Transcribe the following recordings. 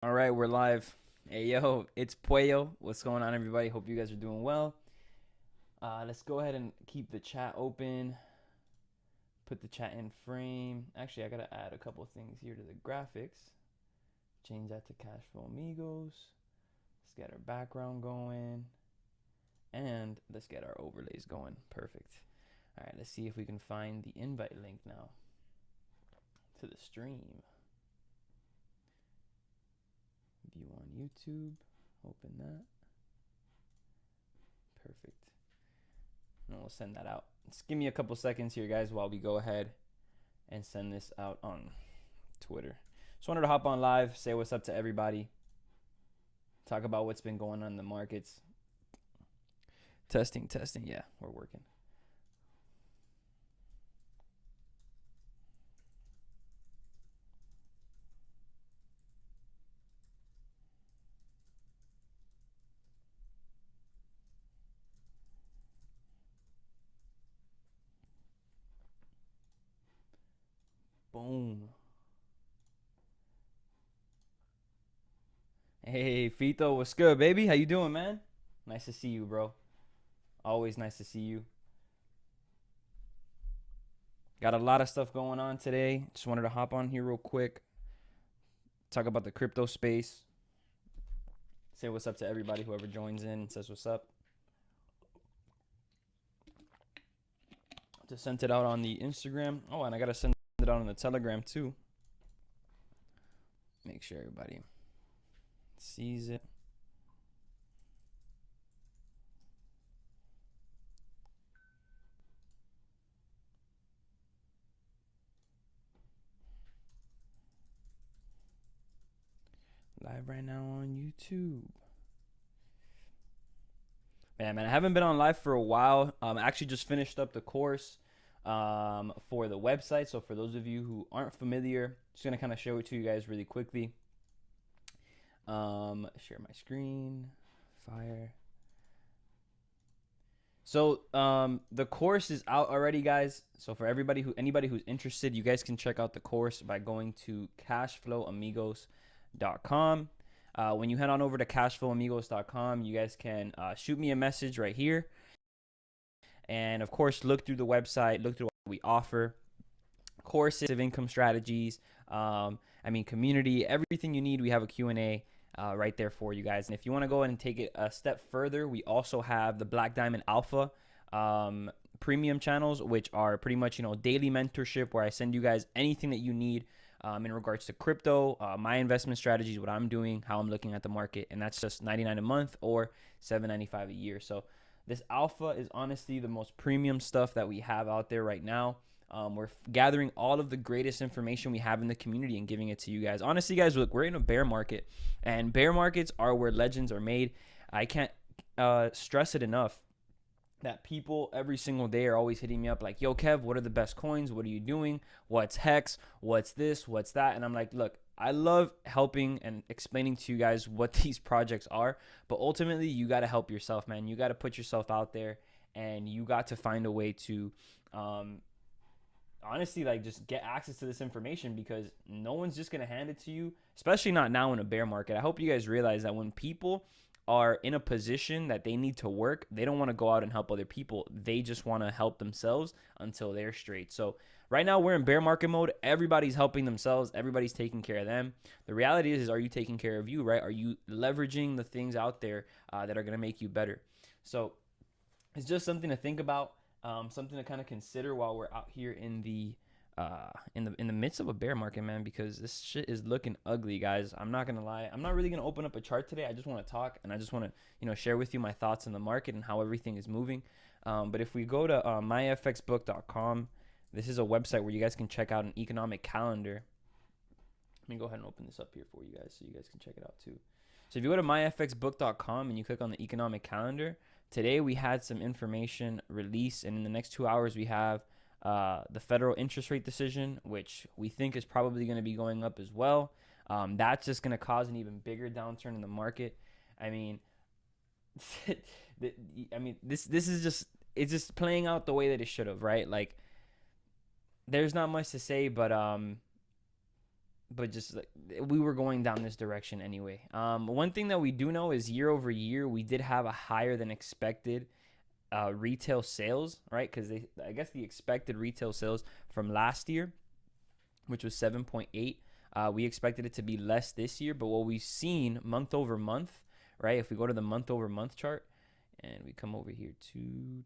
All right, we're live. Hey, yo, it's Puello. What's going on, everybody? Hope you guys are doing well. Let's go ahead and keep the chat open. Put the chat in frame. Actually, I gotta add a couple things here to the graphics. Change that to Cash Flow Amigos. Let's get our background going. And let's get our overlays going. Perfect. All right, let's see if we can find the invite link now to the stream. View on YouTube. Open that. Perfect. And we'll send that out. Just give me a couple seconds here, guys, while we go ahead and send this out on Twitter. Just wanted to hop on live, say what's up to everybody, talk about what's been going on in the markets. Testing. Yeah, we're working. Boom. Hey, Fito, what's good, baby? How you doing, man? Nice to see you, bro. Always nice to see you. Got a lot of stuff going on today. Just wanted to hop on here real quick, talk about the crypto space, say what's up to everybody, whoever joins in and says what's up. Just sent it out on the Instagram. Oh, and I gotta send it out on the Telegram too. Make sure everybody sees it. Live right now on YouTube. Man, I haven't been on live for a while. I actually just finished up the course for the website. So for those of you who aren't familiar, just gonna kind of show it to you guys really quickly. Share my screen. Fire. So the course is out already, guys. So for anybody who's interested, you guys can check out the course by going to cashflowamigos.com. When you head on over to cashflowamigos.com, you guys can shoot me a message right here. And of course, look through the website, look through what we offer, courses of income strategies, community, everything you need. We have a Q&A right there for you guys. And if you want to go ahead and take it a step further, we also have the Black Diamond Alpha premium channels, which are pretty much, daily mentorship where I send you guys anything that you need in regards to crypto, my investment strategies, what I'm doing, how I'm looking at the market. And that's just $99 a month or $7.95 a year. So this alpha is honestly the most premium stuff that we have out there right now. We're gathering all of the greatest information we have in the community and giving it to you guys. Honestly, guys, look, we're in a bear market, and bear markets are where legends are made. I can't stress it enough that people every single day are always hitting me up like, yo, Kev, what are the best coins? What are you doing? What's Hex? What's this? What's that? And I'm like, look, I love helping and explaining to you guys what these projects are, but ultimately you got to help yourself, man. You got to put yourself out there, and you got to find a way to honestly, like, just get access to this information, because no one's just going to hand it to you, especially not now in a bear market. I hope you guys realize that when people are in a position that they need to work, they don't want to go out and help other people. They just want to help themselves until they're straight. So right now we're in bear market mode. Everybody's helping themselves. Everybody's taking care of them. The reality is are you taking care of you, right? Are you leveraging the things out there that are going to make you better? So it's just something to think about, something to kind of consider while we're out here in the midst of a bear market, man, because this shit is looking ugly, guys. I'm not gonna lie. I'm not really gonna open up a chart today. I just want to talk, and I just want to share with you my thoughts on the market and how everything is moving. But if we go to myfxbook.com, this is a website where you guys can check out an economic calendar. Let me go ahead and open this up here for you guys so you guys can check it out too. So if you go to myfxbook.com and you click on the economic calendar, today we had some information released, and in the next 2 hours we have the federal interest rate decision, which we think is probably going to be going up as well. That's just going to cause an even bigger downturn in the market. I mean, this is just, it's just playing out the way that it should have, right? Like, there's not much to say, but but just like, we were going down this direction anyway. One thing that we do know is year over year, we did have a higher than expected retail sales, right? Because I guess the expected retail sales from last year, which was 7.8, we expected it to be less this year. But what we've seen month over month, right? If we go to the month over month chart and we come over here to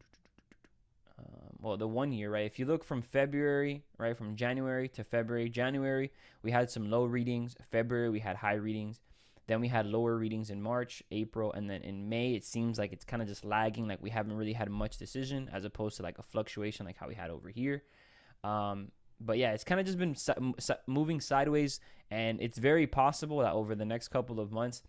well, the 1 year, right? If you look from February, right, from January to February, January, we had some low readings. February, we had high readings. Then we had lower readings in March, April, and then in May, it seems like it's kind of just lagging. Like we haven't really had much decision as opposed to like a fluctuation like how we had over here. But yeah, it's kind of just been moving sideways, and it's very possible that over the next couple of months,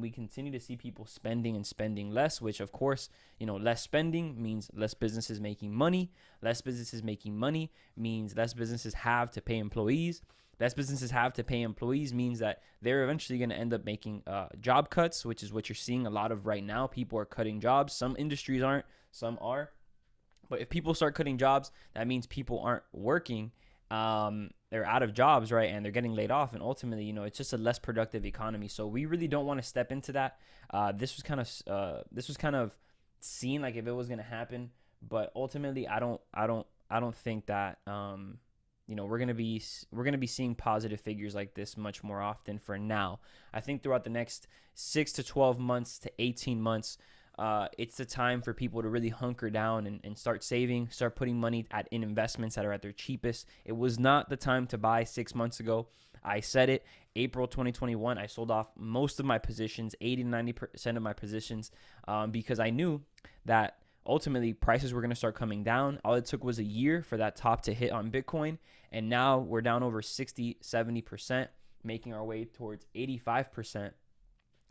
we continue to see people spending and spending less, which of course, less spending means less businesses making money. Less businesses making money means less businesses have to pay employees. Less businesses have to pay employees means that they're eventually going to end up making job cuts, which is what you're seeing a lot of right now. People are cutting jobs. Some industries aren't, some are. But if people start cutting jobs, that means people aren't working. They're out of jobs, right? And they're getting laid off. And ultimately, it's just a less productive economy. So we really don't want to step into that. This was kind of seen like if it was going to happen. But ultimately, I don't think that we're gonna be seeing positive figures like this much more often for now. I think throughout the next 6 to 12 months to 18 months, it's the time for people to really hunker down and start saving, start putting money in investments that are at their cheapest. It was not the time to buy 6 months ago. I said it, April 2021, I sold off most of my positions, 80 to 90% of my positions, because I knew that ultimately prices were going to start coming down. All it took was a year for that top to hit on Bitcoin. And now we're down over 60, 70%, making our way towards 85%,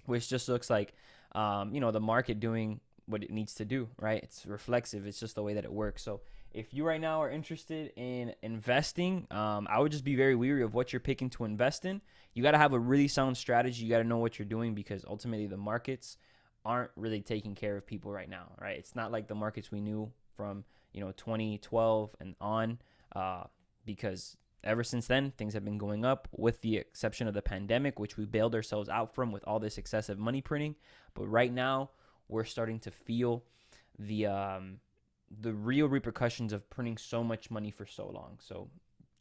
which just looks like, the market doing what it needs to do, right? It's reflexive. It's just the way that it works. So if you right now are interested in investing, I would just be very weary of what you're picking to invest in. You got to have a really sound strategy. You got to know what you're doing, because ultimately the markets aren't really taking care of people right now, right? It's not like the markets we knew from 2012 and on, because ever since then things have been going up, with the exception of the pandemic, which we bailed ourselves out from with all this excessive money printing. But right now we're starting to feel the real repercussions of printing so much money for so long. So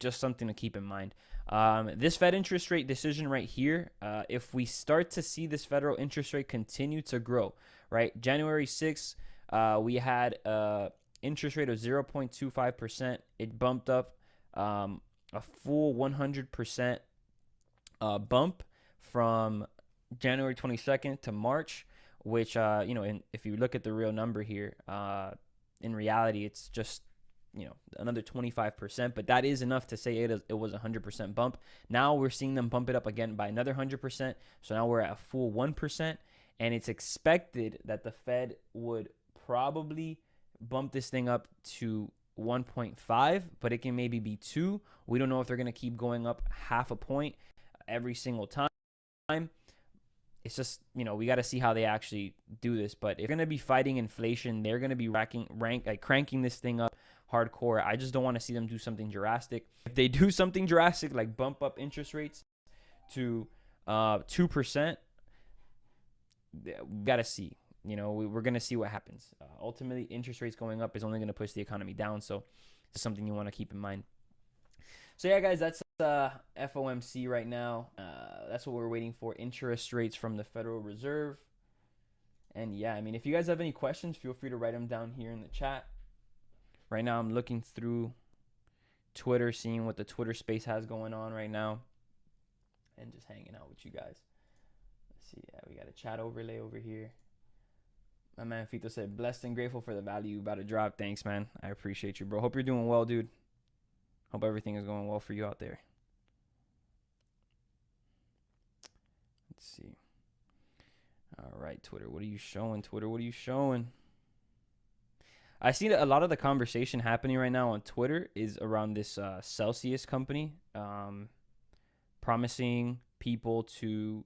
just something to keep in mind. This Fed interest rate decision right here, if we start to see this federal interest rate continue to grow, right? January 6th, we had interest rate of 0.25%. It bumped up a full 100% bump from January 22nd to March, which, if you look at the real number here, in reality, it's just another 25%, but that is enough to say it was a 100% bump. Now we're seeing them bump it up again by another 100%. So now we're at a full 1%, and it's expected that the Fed would probably bump this thing up to 1.5, but it can maybe be 2. We don't know if they're going to keep going up half a point every single time. It's just, we got to see how they actually do this. But if they're going to be fighting inflation, they're going to be cranking this thing up hardcore. I just don't want to see them do something drastic. If they do something drastic, like bump up interest rates to 2%, we got to see. We're going to see what happens. Ultimately, interest rates going up is only going to push the economy down. So it's something you want to keep in mind. So yeah, guys, that's FOMC right now. That's what we're waiting for, interest rates from the Federal Reserve. And yeah, I mean, if you guys have any questions, feel free to write them down here in the chat. Right now, I'm looking through Twitter, seeing what the Twitter space has going on right now, and just hanging out with you guys. Let's see. Yeah, we got a chat overlay over here. My man Fito said, blessed and grateful for the value about to drop. Thanks, man. I appreciate you, bro. Hope you're doing well, dude. Hope everything is going well for you out there. Let's see. All right, Twitter. What are you showing, Twitter? What are you showing? I see that a lot of the conversation happening right now on Twitter is around this Celsius company promising people to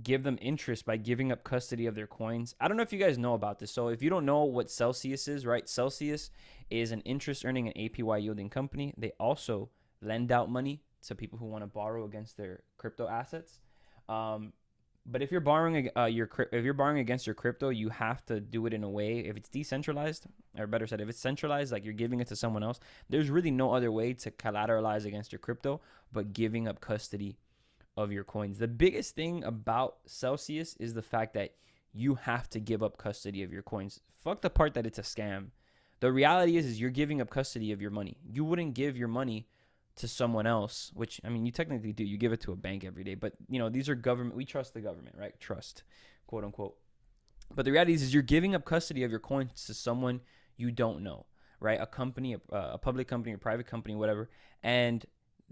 give them interest by giving up custody of their coins. I don't know if you guys know about this. So if you don't know what Celsius is, right? Celsius is an interest earning and APY yielding company. They also lend out money to people who want to borrow against their crypto assets. Um, but if you're borrowing if you're borrowing against your crypto, you have to do it in a way. If it's decentralized, or better said, if it's centralized, like you're giving it to someone else, there's really no other way to collateralize against your crypto but giving up custody of your coins. The biggest thing about Celsius is the fact that you have to give up custody of your coins. Fuck the part that it's a scam. The reality is you're giving up custody of your money. You wouldn't give your money to someone else, which, I mean, you technically do. You give it to a bank every day, but you know, these are government. We trust the government, right? Trust, quote unquote. But the reality is you're giving up custody of your coins to someone you don't know, right? A company, a public company, a private company, whatever, and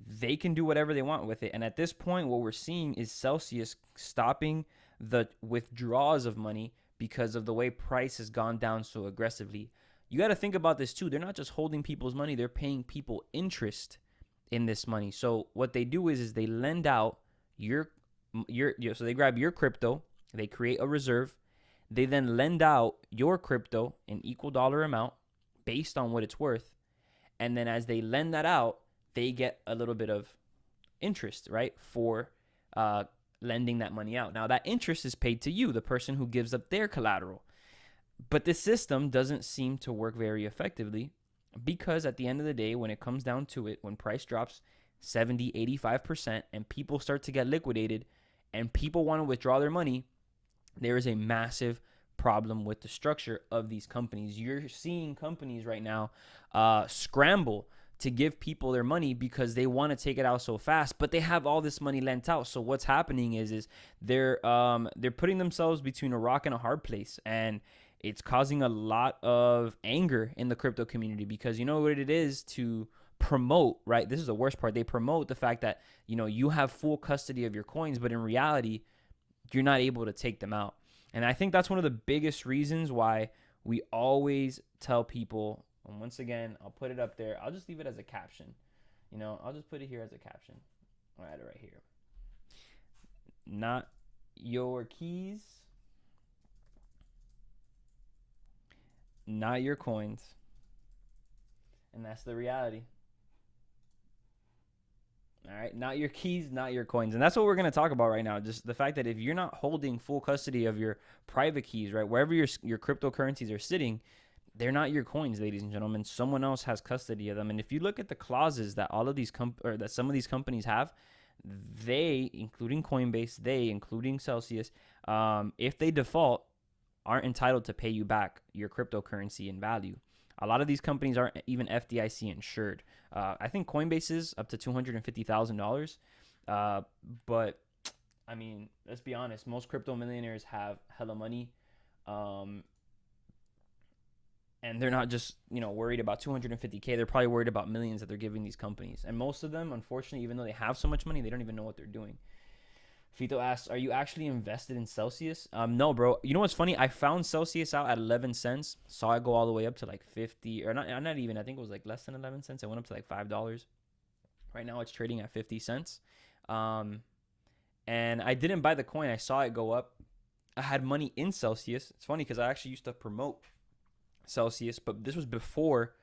they can do whatever they want with it. And at this point, what we're seeing is Celsius stopping the withdrawals of money because of the way price has gone down so aggressively. You got to think about this too. They're not just holding people's money, they're paying people interest in this money. So what they do is they lend out your so they grab your crypto, they create a reserve, they then lend out your crypto in equal dollar amount based on what it's worth. And then as they lend that out, they get a little bit of interest, right, for lending that money out. Now, that interest is paid to you, the person who gives up their collateral. But this system doesn't seem to work very effectively because at the end of the day, when it comes down to it, when price drops 70, 85% and people start to get liquidated and people want to withdraw their money, there is a massive problem with the structure of these companies. You're seeing companies right now scramble to give people their money because they want to take it out so fast, but they have all this money lent out. So what's happening is they're putting themselves between a rock and a hard place, and it's causing a lot of anger in the crypto community because you know what it is to promote, right? This is the worst part. They promote the fact that, you know, you have full custody of your coins, but in reality, you're not able to take them out. And I think that's one of the biggest reasons why we always tell people, and once again, I'll put it up there. I'll just leave it as a caption. You know, I'll just put it here as a caption. I'll add it right here. Not your keys, not your coins. And that's the reality. All right, not your keys, not your coins. And that's what we're going to talk about right now. Just the fact that if you're not holding full custody of your private keys, right, wherever your cryptocurrencies are sitting, they're not your coins, ladies and gentlemen. Someone else has custody of them. And if you look at the clauses that all of these that some of these companies have, they, including Coinbase, they, including Celsius, if they default, aren't entitled to pay you back your cryptocurrency in value. A lot of these companies aren't even FDIC insured. I think Coinbase is up to $250,000. But I mean, let's be honest. Most crypto millionaires have hella money. And they're not just, you know, worried about 250K. They're probably worried about millions that they're giving these companies. And most of them, unfortunately, even though they have so much money, they don't even know what they're doing. Fito asks, are you actually invested in Celsius? No, bro. You know what's funny? I found Celsius out at 11 cents. Saw it go all the way up to like 50, or not even. I think it was like less than 11 cents. It went up to like $5. Right now it's trading at 50 cents. And I didn't buy the coin. I saw it go up. I had money in Celsius. It's funny because I actually used to promote Celsius, but this was before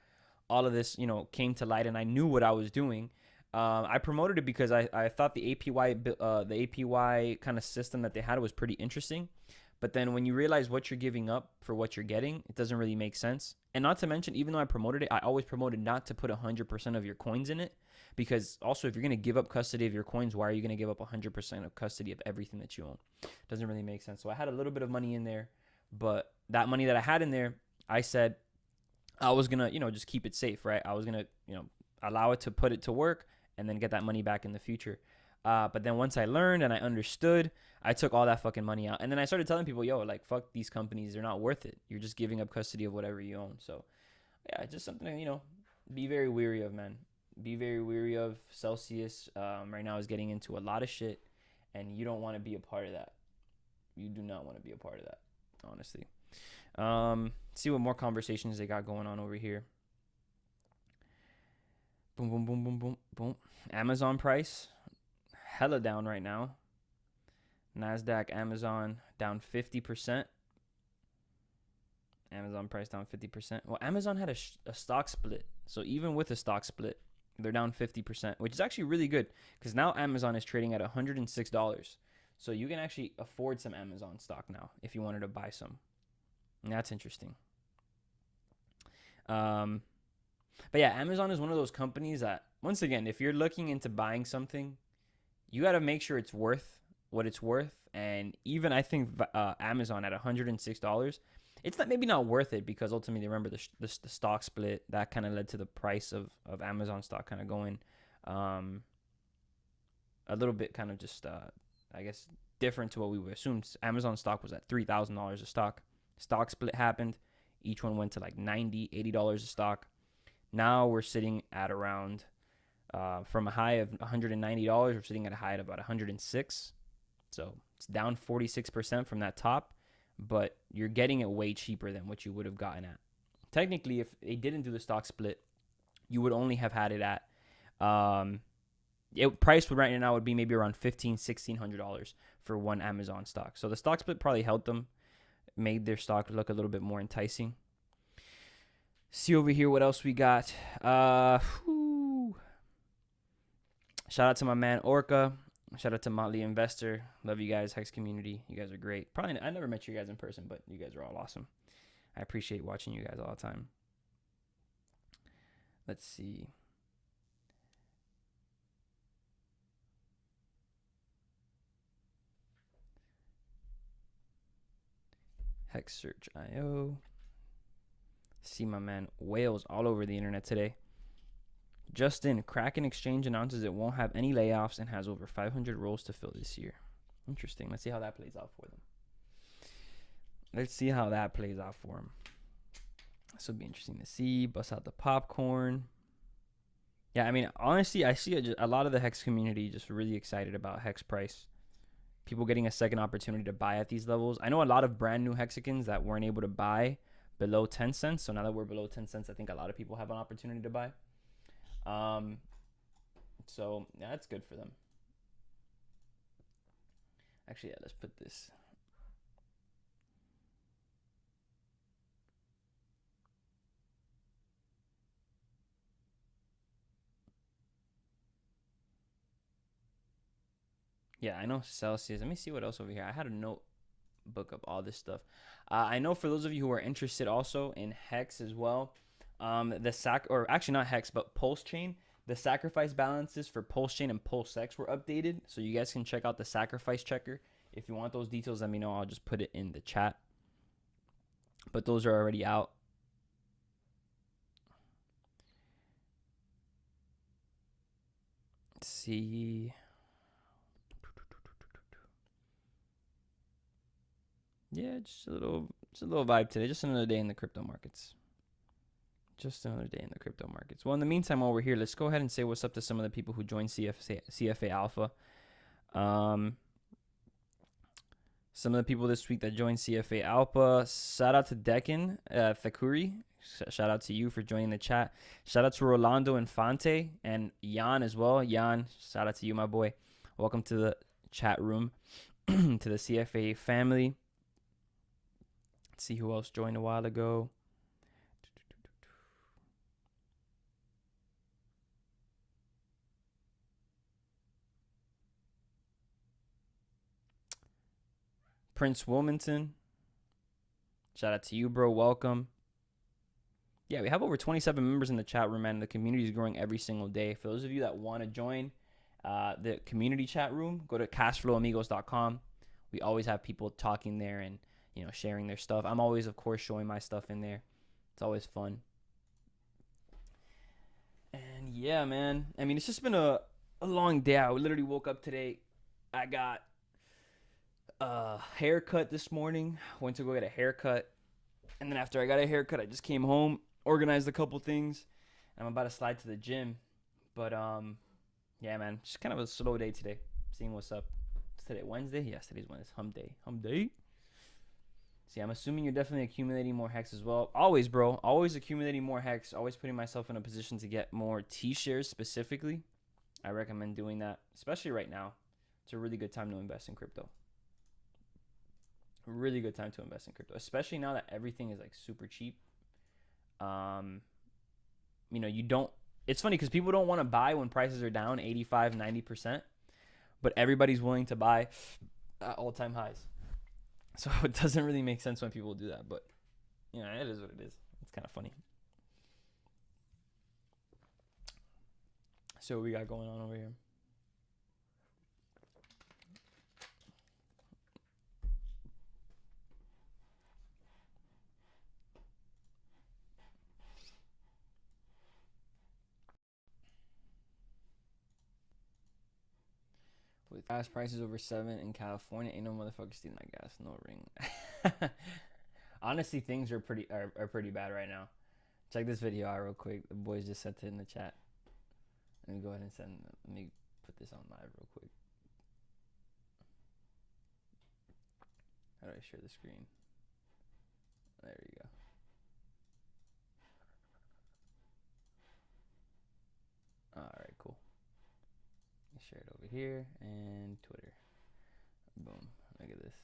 all of this, you know, came to light, and I knew what I was doing. I promoted it because I thought the APY kind of system that they had was pretty interesting. But then when you realize what you're giving up for what you're getting, it doesn't really make sense. And not to mention, even though I promoted it, I always promoted not to put 100% of your coins in it. Because also, if you're going to give up custody of your coins, why are you going to give up 100% of custody of everything that you own? It doesn't really make sense. So I had a little bit of money in there. But that money that I had in there, I said I was going to, you know, just keep it safe, right? I was going to, you know, allow it to put it to work and then get that money back in the future. But then once I learned and I understood, I took all that fucking money out. And then I started telling people, yo, like, fuck these companies. They're not worth it. You're just giving up custody of whatever you own. So, yeah, it's just something to, you know, be very weary of, man. Be very weary of. Celsius right now is getting into a lot of shit, and you don't want to be a part of that. You do not want to be a part of that, honestly. See what more conversations they got going on over here. Boom, boom, boom, boom, boom, boom. Amazon price, hella down right now. NASDAQ, Amazon down 50%. Amazon price down 50%. Well, Amazon had a stock split. So even with a stock split, They're down 50%, which is actually really good because now Amazon is trading at $106. So you can actually afford some Amazon stock now if you wanted to buy some. And that's interesting. Um, but yeah, Amazon is one of those companies that, once again, if you're looking into buying something, you got to make sure it's worth what it's worth. And even I think Amazon at $106, it's not maybe not worth it because ultimately, remember the stock split that kind of led to the price of Amazon stock kind of going a little bit kind of just I guess different to what we would assume. Amazon stock was at $3,000 a stock. Stock split happened. Each one went to like $90, $80 a stock. Now we're sitting at around from a high of $190. We're sitting at a high of about 106. So it's down 46% from that top, but you're getting it way cheaper than what you would have gotten at. Technically, if they didn't do the stock split, you would only have had it at price right now would be maybe around $1,500-$1,600 for one Amazon stock. So the stock split probably helped them, made their stock look a little bit more enticing. See over here what else we got. Shout out to my man Orca. Shout out to Motley Investor. Love you guys, Hex community. You guys are great. Probably I never met you guys in person, but you guys are all awesome. I appreciate watching you guys all the time. Let's see. Hex Search IO. See my man Whales all over the internet today. Justin, Kraken Exchange announces it won't have any layoffs and has over 500 roles to fill this year. Interesting. Let's see how that plays out for them. Let's see how that plays out for them. This will be interesting to see. Bust out the popcorn. Yeah, I mean, honestly, I see a lot of the Hex community just really excited about Hex price. People getting a second opportunity to buy at these levels. I know a lot of brand new Hexicans that weren't able to buy below 10 cents. So now that we're below 10 cents, I think a lot of people have an opportunity to buy. So yeah, that's good for them. Actually, yeah, let's put this. Yeah, I know Celsius. Let me see what else over here. I had a notebook of all this stuff. I know for those of you who are interested also in Hex as well, or actually not Hex, but Pulse Chain. The sacrifice balances for Pulse Chain and Pulse X were updated, so you guys can check out the sacrifice checker. If you want those details, let me know. I'll just put it in the chat. But those are already out. Let's see. Yeah, just a little vibe today. Just another day in the crypto markets. Just another day in the crypto markets. Well, in the meantime, while we're here, let's go ahead and say what's up to some of the people who joined CFA Alpha. Some of the people this week that joined CFA Alpha. Shout out to Deccan Thakuri. Shout out to you for joining the chat. Shout out to Rolando Infante and Jan as well. Jan, shout out to you, my boy. Welcome to the chat room, to the CFA family. Let's see who else joined a while ago. Prince Wilmington. Shout out to you, bro. Welcome. Yeah, we have over 27 members in the chat room, and the community is growing every single day. For those of you that want to join the community chat room, go to cashflowamigos.com. We always have people talking there and sharing their stuff. I'm always, of course, showing my stuff in there. It's always fun. And yeah, man. I mean, it's just been a long day. I literally woke up today. I got a haircut this morning. Went to go get a haircut. And then after I got a haircut, I just came home, organized a couple things. And I'm about to slide to the gym. But yeah, man, just kind of a slow day today. Seeing what's up. It's today Wednesday? Yes, today's Wednesday. Hump day. Hump day. See, I'm assuming you're definitely accumulating more hex as well. Always, bro. Always accumulating more hex. Always putting myself in a position to get more T-shares specifically. I recommend doing that, especially right now. It's a really good time to invest in crypto. Really good time to invest in crypto, especially now that everything is like super cheap. You don't it's funny because people don't want to buy when prices are down 85, 90%, but everybody's willing to buy at all-time highs. So it doesn't really make sense when people do that, but you know, it is what it is. It's kind of funny. So what we got going on over here? With gas prices over 7 in California, ain't no motherfucker stealing that gas. No ring. Honestly, things are pretty bad right now. Check this video out real quick. The boys just sent it in the chat. Let me go ahead and let me put this on live real quick. How do I share the screen? There you go. Alright, cool. Let me share it over here and Twitter. Boom. Look at this.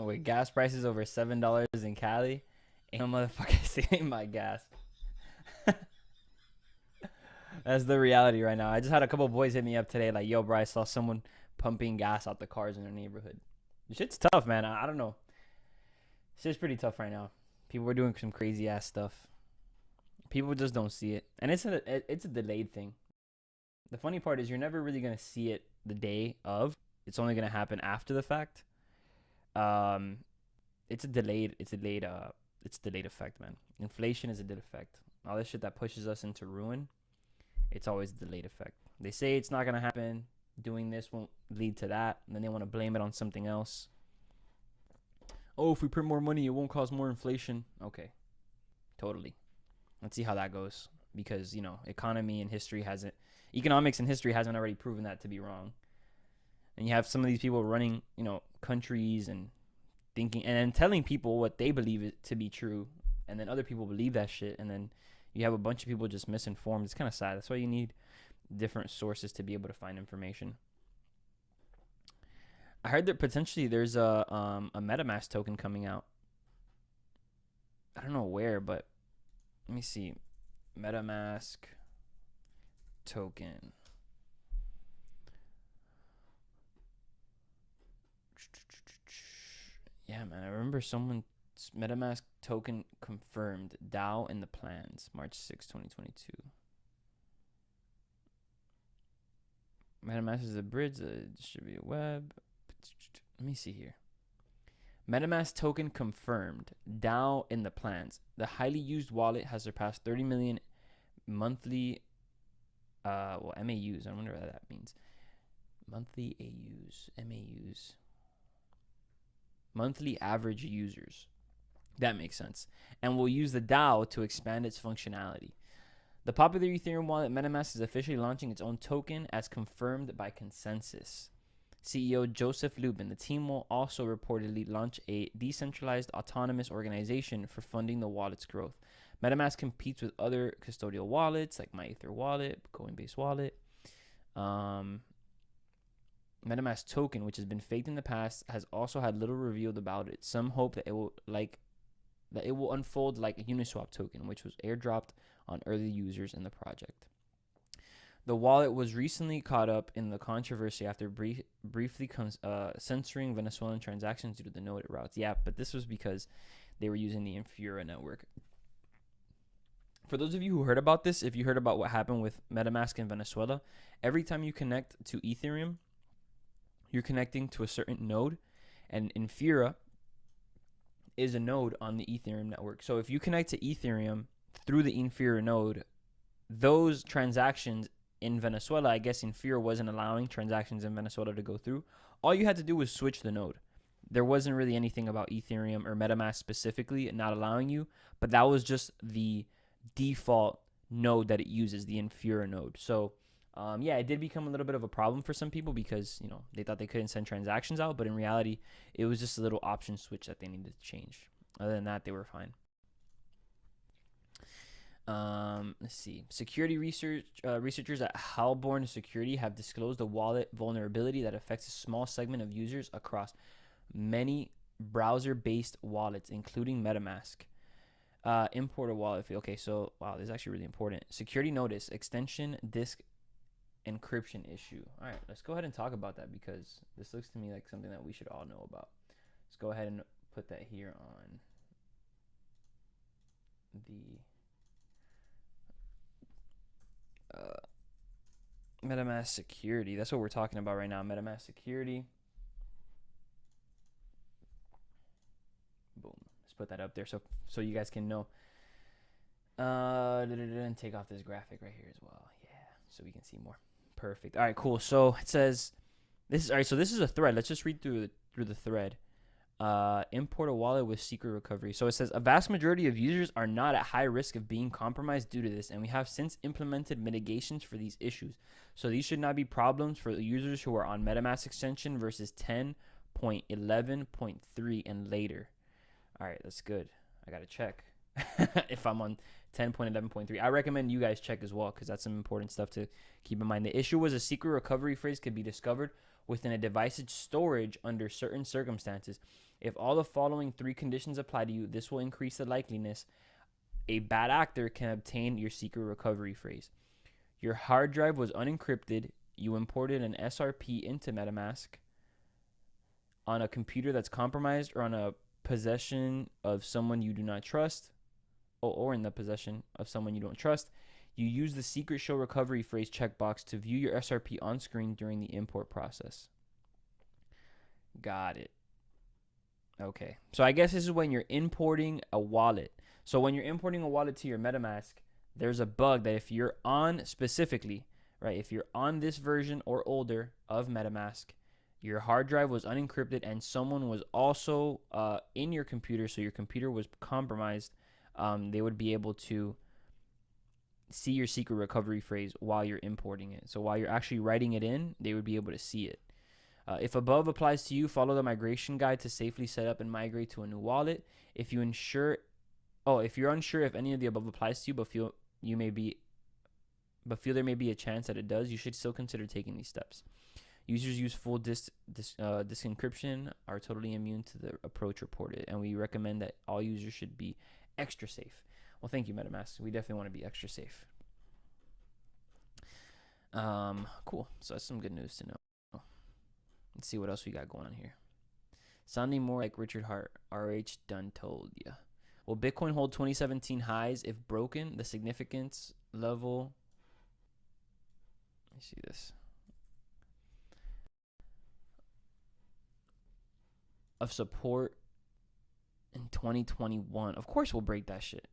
With gas prices over $7 in Cali, ain't no motherfucker stealing my gas. That's the reality right now. I just had a couple boys hit me up today like, yo, bro, I saw someone pumping gas out the cars in their neighborhood. The shit's tough, man. I don't know. Shit's pretty tough right now. People are doing some crazy ass stuff. People just don't see it. And it's a delayed thing. The funny part is you're never really going to see it the day of. It's only going to happen after the fact. It's a delayed effect, man. Inflation is a delayed effect. All this shit that pushes us into ruin, it's always a delayed effect. They say it's not going to happen. Doing this won't lead to that. And then they want to blame it on something else. Oh, if we print more money, it won't cause more inflation. Okay. Totally. Let's see how that goes. Because, you know, economics and history hasn't already proven that to be wrong. And you have some of these people running, you know, countries and thinking and then telling people what they believe it to be true. And then other people believe that shit. And then you have a bunch of people just misinformed. It's kind of sad. That's why you need different sources to be able to find information. I heard that potentially there's a MetaMask token coming out. I don't know where, but let me see. MetaMask token. Yeah, man. I remember someone's MetaMask token confirmed. DAO in the plans. March 6, 2022. MetaMask is a bridge, distributed web. Let me see here. MetaMask token confirmed. DAO in the plans. The highly used wallet has surpassed 30 million monthly MAUs. I wonder what that means. Monthly MAUs. Monthly average users. That makes sense. And will use the DAO to expand its functionality. The popular Ethereum wallet MetaMask is officially launching its own token as confirmed by Consensus. CEO Joseph Lubin. The team will also reportedly launch a decentralized autonomous organization for funding the wallet's growth. MetaMask competes with other custodial wallets like MyEther Wallet, Coinbase Wallet. MetaMask token, which has been faked in the past, has also had little revealed about it. Some hope that it will unfold like a Uniswap token, which was airdropped on early users in the project. The wallet was recently caught up in the controversy after briefly censoring Venezuelan transactions due to the node it routes. Yeah, but this was because they were using the Infura network. For those of you who heard about this, if you heard about what happened with MetaMask in Venezuela, every time you connect to Ethereum, you're connecting to a certain node, and Infura is a node on the Ethereum network. So if you connect to Ethereum through the Infura node, those transactions in Venezuela, I guess Infura wasn't allowing transactions in Venezuela to go through. All you had to do was switch the node. There wasn't really anything about Ethereum or MetaMask specifically not allowing you, but that was just the default node that it uses, the Infura node. So yeah, it did become a little bit of a problem for some people because, you know, they thought they couldn't send transactions out, but in reality, it was just a little option switch that they needed to change. Other than that, they were fine. Let's see. Security researchers at Halborn Security have disclosed a wallet vulnerability that affects a small segment of users across many browser-based wallets, including MetaMask. Import a wallet fee. Okay, so wow, this is actually really important. Security notice, extension disk encryption issue. All right, let's go ahead and talk about that because this looks to me like something that we should all know about. Let's go ahead and put that here on the MetaMask security. That's what we're talking about right now. MetaMask security. Boom. Let's put that up there so you guys can know. And take off this graphic right here as well. Yeah, so we can see more. Perfect. All right, cool. So it says this is all right. So this is a thread. Let's just read through the thread. Import a wallet with secret recovery. So it says a vast majority of users are not at high risk of being compromised due to this, and we have since implemented mitigations for these issues. So these should not be problems for the users who are on MetaMask extension versus 10.11.3 and later. All right, that's good. I gotta check if I'm on 10.11.3. I recommend you guys check as well because that's some important stuff to keep in mind. The issue was a secret recovery phrase could be discovered within a device's storage under certain circumstances. If all the following 3 conditions apply to you, this will increase the likeliness a bad actor can obtain your secret recovery phrase. Your hard drive was unencrypted. You imported an SRP into MetaMask on a computer that's compromised or on a possession of someone you do not trust, or in the possession of someone you don't trust. You use the secret show recovery phrase checkbox to view your SRP on screen during the import process. Got it. Okay. So I guess this is when you're importing a wallet. So when you're importing a wallet to your MetaMask, there's a bug that if you're on specifically, right, if you're on this version or older of MetaMask, your hard drive was unencrypted and someone was also in your computer, so your computer was compromised, they would be able to see your secret recovery phrase while you're importing it. So while you're actually writing it in, they would be able to see it. If above applies to you, follow the migration guide to safely set up and migrate to a new wallet. If you're unsure if any of the above applies to you, but feel there may be a chance that it does, you should still consider taking these steps. Users use full disk encryption are totally immune to the approach reported, and we recommend that all users should be extra safe. Well, thank you, MetaMask. We definitely want to be extra safe. Cool. So that's some good news to know. Let's see what else we got going on here. Sounding more like Richard Hart. RH done told ya. Will Bitcoin hold 2017 highs if broken? The significance level. Let me see this. Of support in 2021. Of course we'll break that shit.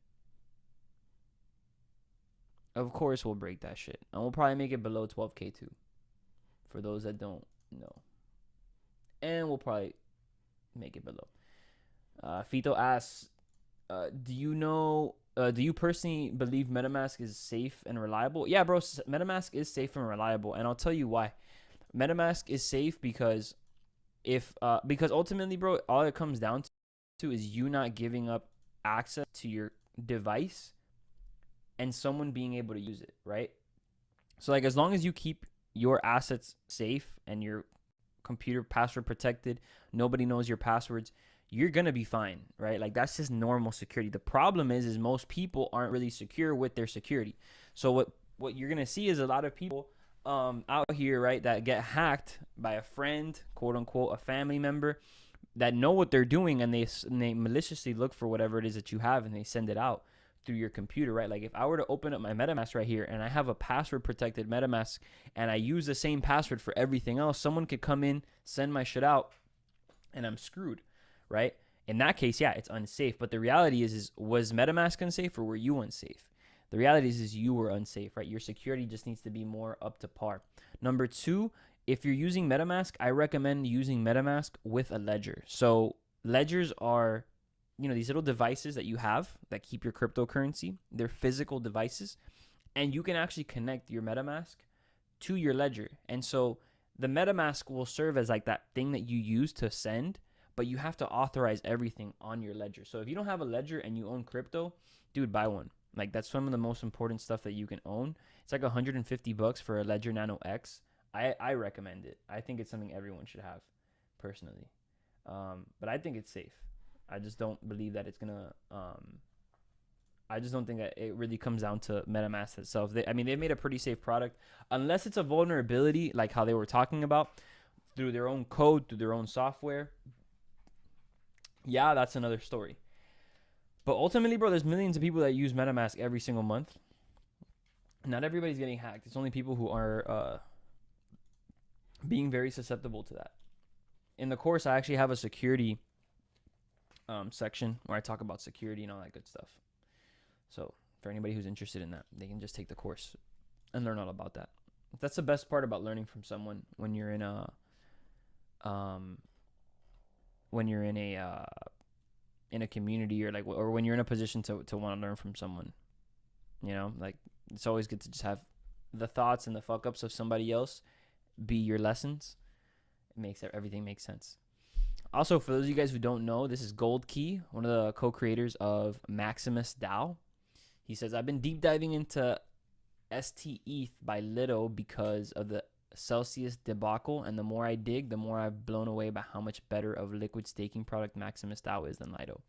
Of course we'll break that shit. And we'll probably make it below 12K too. For those that don't know. And we'll probably make it below. Fito asks, do you personally believe MetaMask is safe and reliable? Yeah, bro, MetaMask is safe and reliable. And I'll tell you why. MetaMask is safe because because ultimately, bro, all it comes down to is you not giving up access to your device and someone being able to use it, right? So like as long as you keep your assets safe and your computer password protected, nobody knows your passwords, you're gonna be fine, right? Like that's just normal security. The problem is most people aren't really secure with their security. So what you're gonna see is a lot of people out here, right, that get hacked by a friend, quote unquote, a family member, that know what they're doing, and they maliciously look for whatever it is that you have and they send it out through your computer, right? Like if I were to open up my MetaMask right here and I have a password protected MetaMask and I use the same password for everything else, someone could come in, send my shit out, and I'm screwed, right? In that case, yeah, it's unsafe. But the reality is was MetaMask unsafe or were you unsafe? The reality is you were unsafe, right? Your security just needs to be more up to par. Number 2, if you're using MetaMask, I recommend using MetaMask with a ledger. So ledgers are, these little devices that you have that keep your cryptocurrency. They're physical devices, and you can actually connect your MetaMask to your ledger. And so the MetaMask will serve as like that thing that you use to send, but you have to authorize everything on your ledger. So if you don't have a ledger and you own crypto, dude, buy one. Like that's some of the most important stuff that you can own. It's like $150 for a Ledger Nano X. I recommend it. I think it's something everyone should have, personally. But I think it's safe. I just don't believe that it's gonna I just don't think that it really comes down to MetaMask itself. I mean, they've made a pretty safe product, unless it's a vulnerability like how they were talking about through their own code, through their own software. Yeah, that's another story. But ultimately, bro, there's millions of people that use MetaMask every single month. Not everybody's getting hacked. It's only people who are being very susceptible to that. In the course, I actually have a security section where I talk about security and all that good stuff. So for anybody who's interested in that, they can just take the course and learn all about that. That's the best part about learning from someone when you're in a community, or when you're in a position to want to learn from someone. You know, like, it's always good to just have the thoughts and the fuck ups of somebody else be your lessons. It makes everything make sense. Also, for those of you guys who don't know, this is Gold Key, one of the co-creators of Maximus DAO. He says, I've been deep diving into STETH by Lido because of the Celsius debacle, and the more I dig, the more I've blown away by how much better of liquid staking product Maximus DAO is than Lido.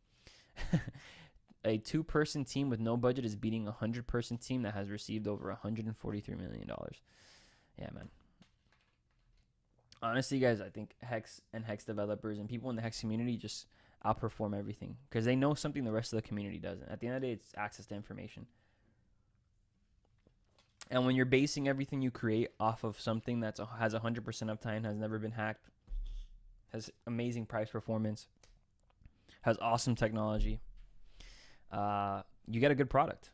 A 2-person team with no budget is beating a 100-person team that has received over $143 million. Yeah, man. Honestly, guys, I think Hex and Hex developers and people in the Hex community just outperform everything because they know something the rest of the community doesn't. At the end of the day, it's access to information. And when you're basing everything you create off of something that has 100% uptime, has never been hacked, has amazing price performance, has awesome technology, you get a good product.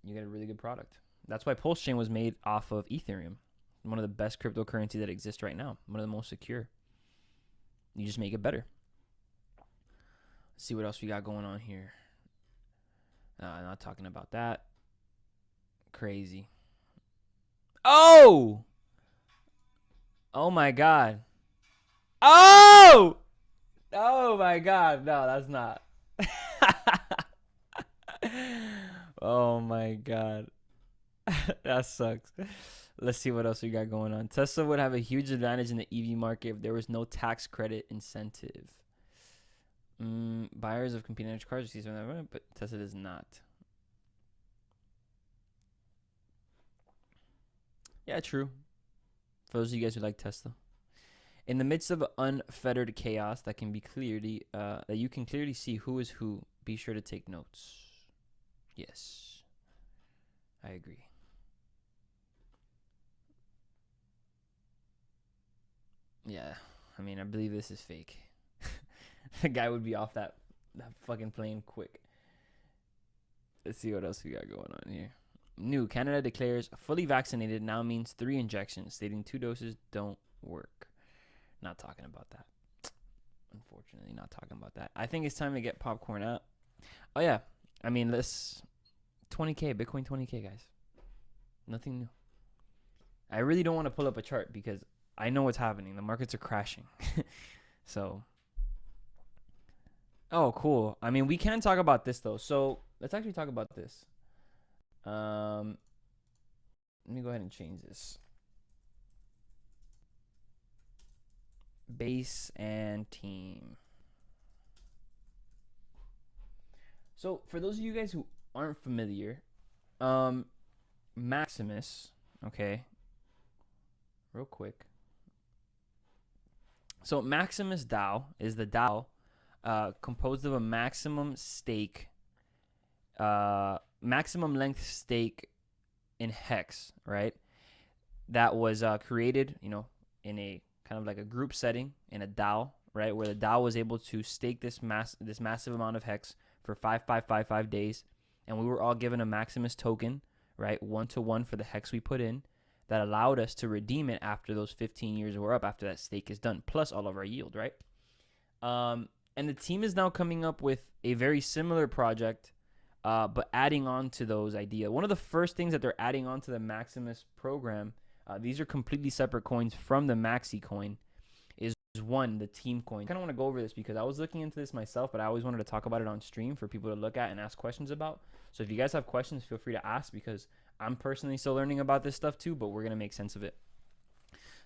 You get a really good product. That's why Pulse Chain was made off of Ethereum, one of the best cryptocurrencies that exists right now, one of the most secure. You just make it better. Let's see what else we got going on here. Not talking about that. Crazy. Oh my God. Oh my God. No, that's not. Oh my God. That sucks. Let's see what else we got going on. Tesla would have a huge advantage in the EV market if there was no tax credit incentive. Buyers of competing energy cars receive something, but Tesla does not. Yeah, true. For those of you guys who like Tesla. In the midst of unfettered chaos that you can clearly see who is who, be sure to take notes. Yes, I agree. Yeah, I mean, I believe this is fake. The guy would be off that fucking plane quick. Let's see what else we got going on here. New Canada declares fully vaccinated now means 3 injections, stating 2 doses don't work. Not talking about that. Unfortunately, not talking about that. I think it's time to get popcorn out. Oh yeah, I mean, let's 20K Bitcoin 20K, guys. Nothing new. I really don't want to pull up a chart because I know what's happening. The markets are crashing. So, oh, cool. I mean, we can talk about this though. So let's actually talk about this. Let me go ahead and change this. Base and team. So for those of you guys who aren't familiar, Maximus, okay, real quick. So Maximus DAO is the DAO composed of a maximum length stake in Hex, right? That was created, in a kind of like a group setting in a DAO, right? Where the DAO was able to stake this massive amount of Hex for 5 days, and we were all given a Maximus token, right? 1-to-1 for the Hex we put in, that allowed us to redeem it after those 15 years were up, after that stake is done, plus all of our yield, right? And the team is now coming up with a very similar project, but adding on to those ideas. One of the first things that they're adding on to the Maximus program, these are completely separate coins from the Maxi coin, is one, the team coin. I kind of want to go over this because I was looking into this myself, but I always wanted to talk about it on stream for people to look at and ask questions about. So if you guys have questions, feel free to ask, because I'm personally still learning about this stuff too, but we're going to make sense of it.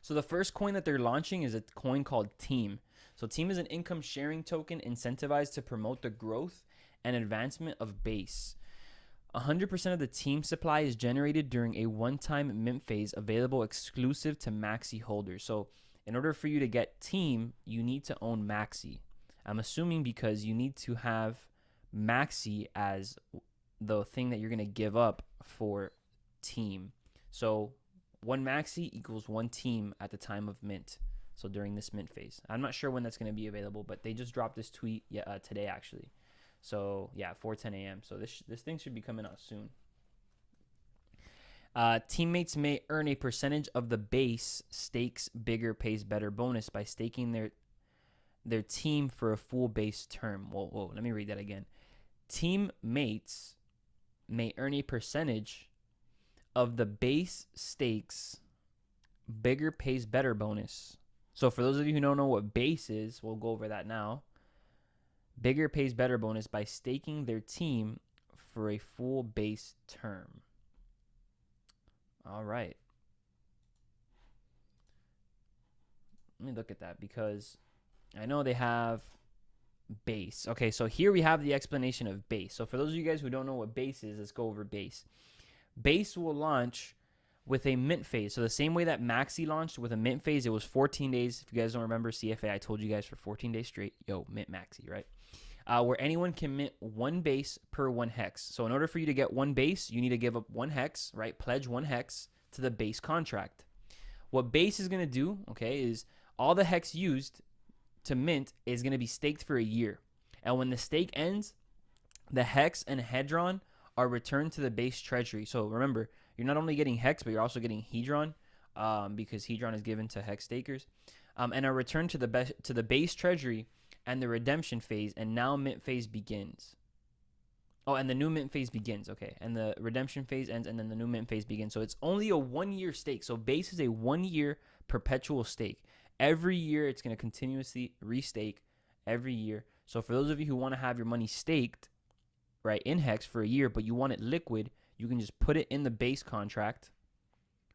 So the first coin that they're launching is a coin called Team. So Team is an income sharing token incentivized to promote the growth and advancement of Base. 100% of the team supply is generated during a one-time mint phase available exclusive to Maxi holders. So in order for you to get team, you need to own Maxi. I'm assuming because you need to have Maxi as the thing that you're going to give up for team. So one Maxi equals one team at the time of mint. So during this mint phase. I'm not sure when that's going to be available, but they just dropped this tweet today actually. So yeah, 4:10 a.m. So this thing should be coming out soon. Teammates may earn a percentage of the base stakes bigger pays better bonus by staking their team for a full base term. Whoa, let me read that again. Teammates may earn a percentage of the base stakes bigger pays better bonus. So for those of you who don't know what base is, we'll go over that now. Bigger pays better bonus by staking their team for a full base term. All right. Let me look at that because I know they have base. Okay, so here we have the explanation of base. So for those of you guys who don't know what base is, let's go over base. Base will launch with a mint phase. So the same way that Maxi launched with a mint phase, it was 14 days. If you guys don't remember CFA, I told you guys for 14 days straight, yo, mint Maxi, right? Where anyone can mint one base per one hex. So in order for you to get one base, you need to give up one hex, right? Pledge one hex to the base contract. What base is going to do, okay, is all the hex used to mint is going to be staked for a year. And when the stake ends, the hex and hedron are returned to the base treasury. So remember, you're not only getting hex, but you're also getting hedron because hedron is given to hex stakers. And are returned to the base treasury and the redemption phase, and now mint phase begins. Oh, and the new mint phase begins, okay. And the redemption phase ends, and then the new mint phase begins. So it's only a 1 year stake. So base is a 1 year perpetual stake. Every year, it's going to continuously restake every year. So for those of you who want to have your money staked, right, in hex for a year, but you want it liquid, you can just put it in the base contract.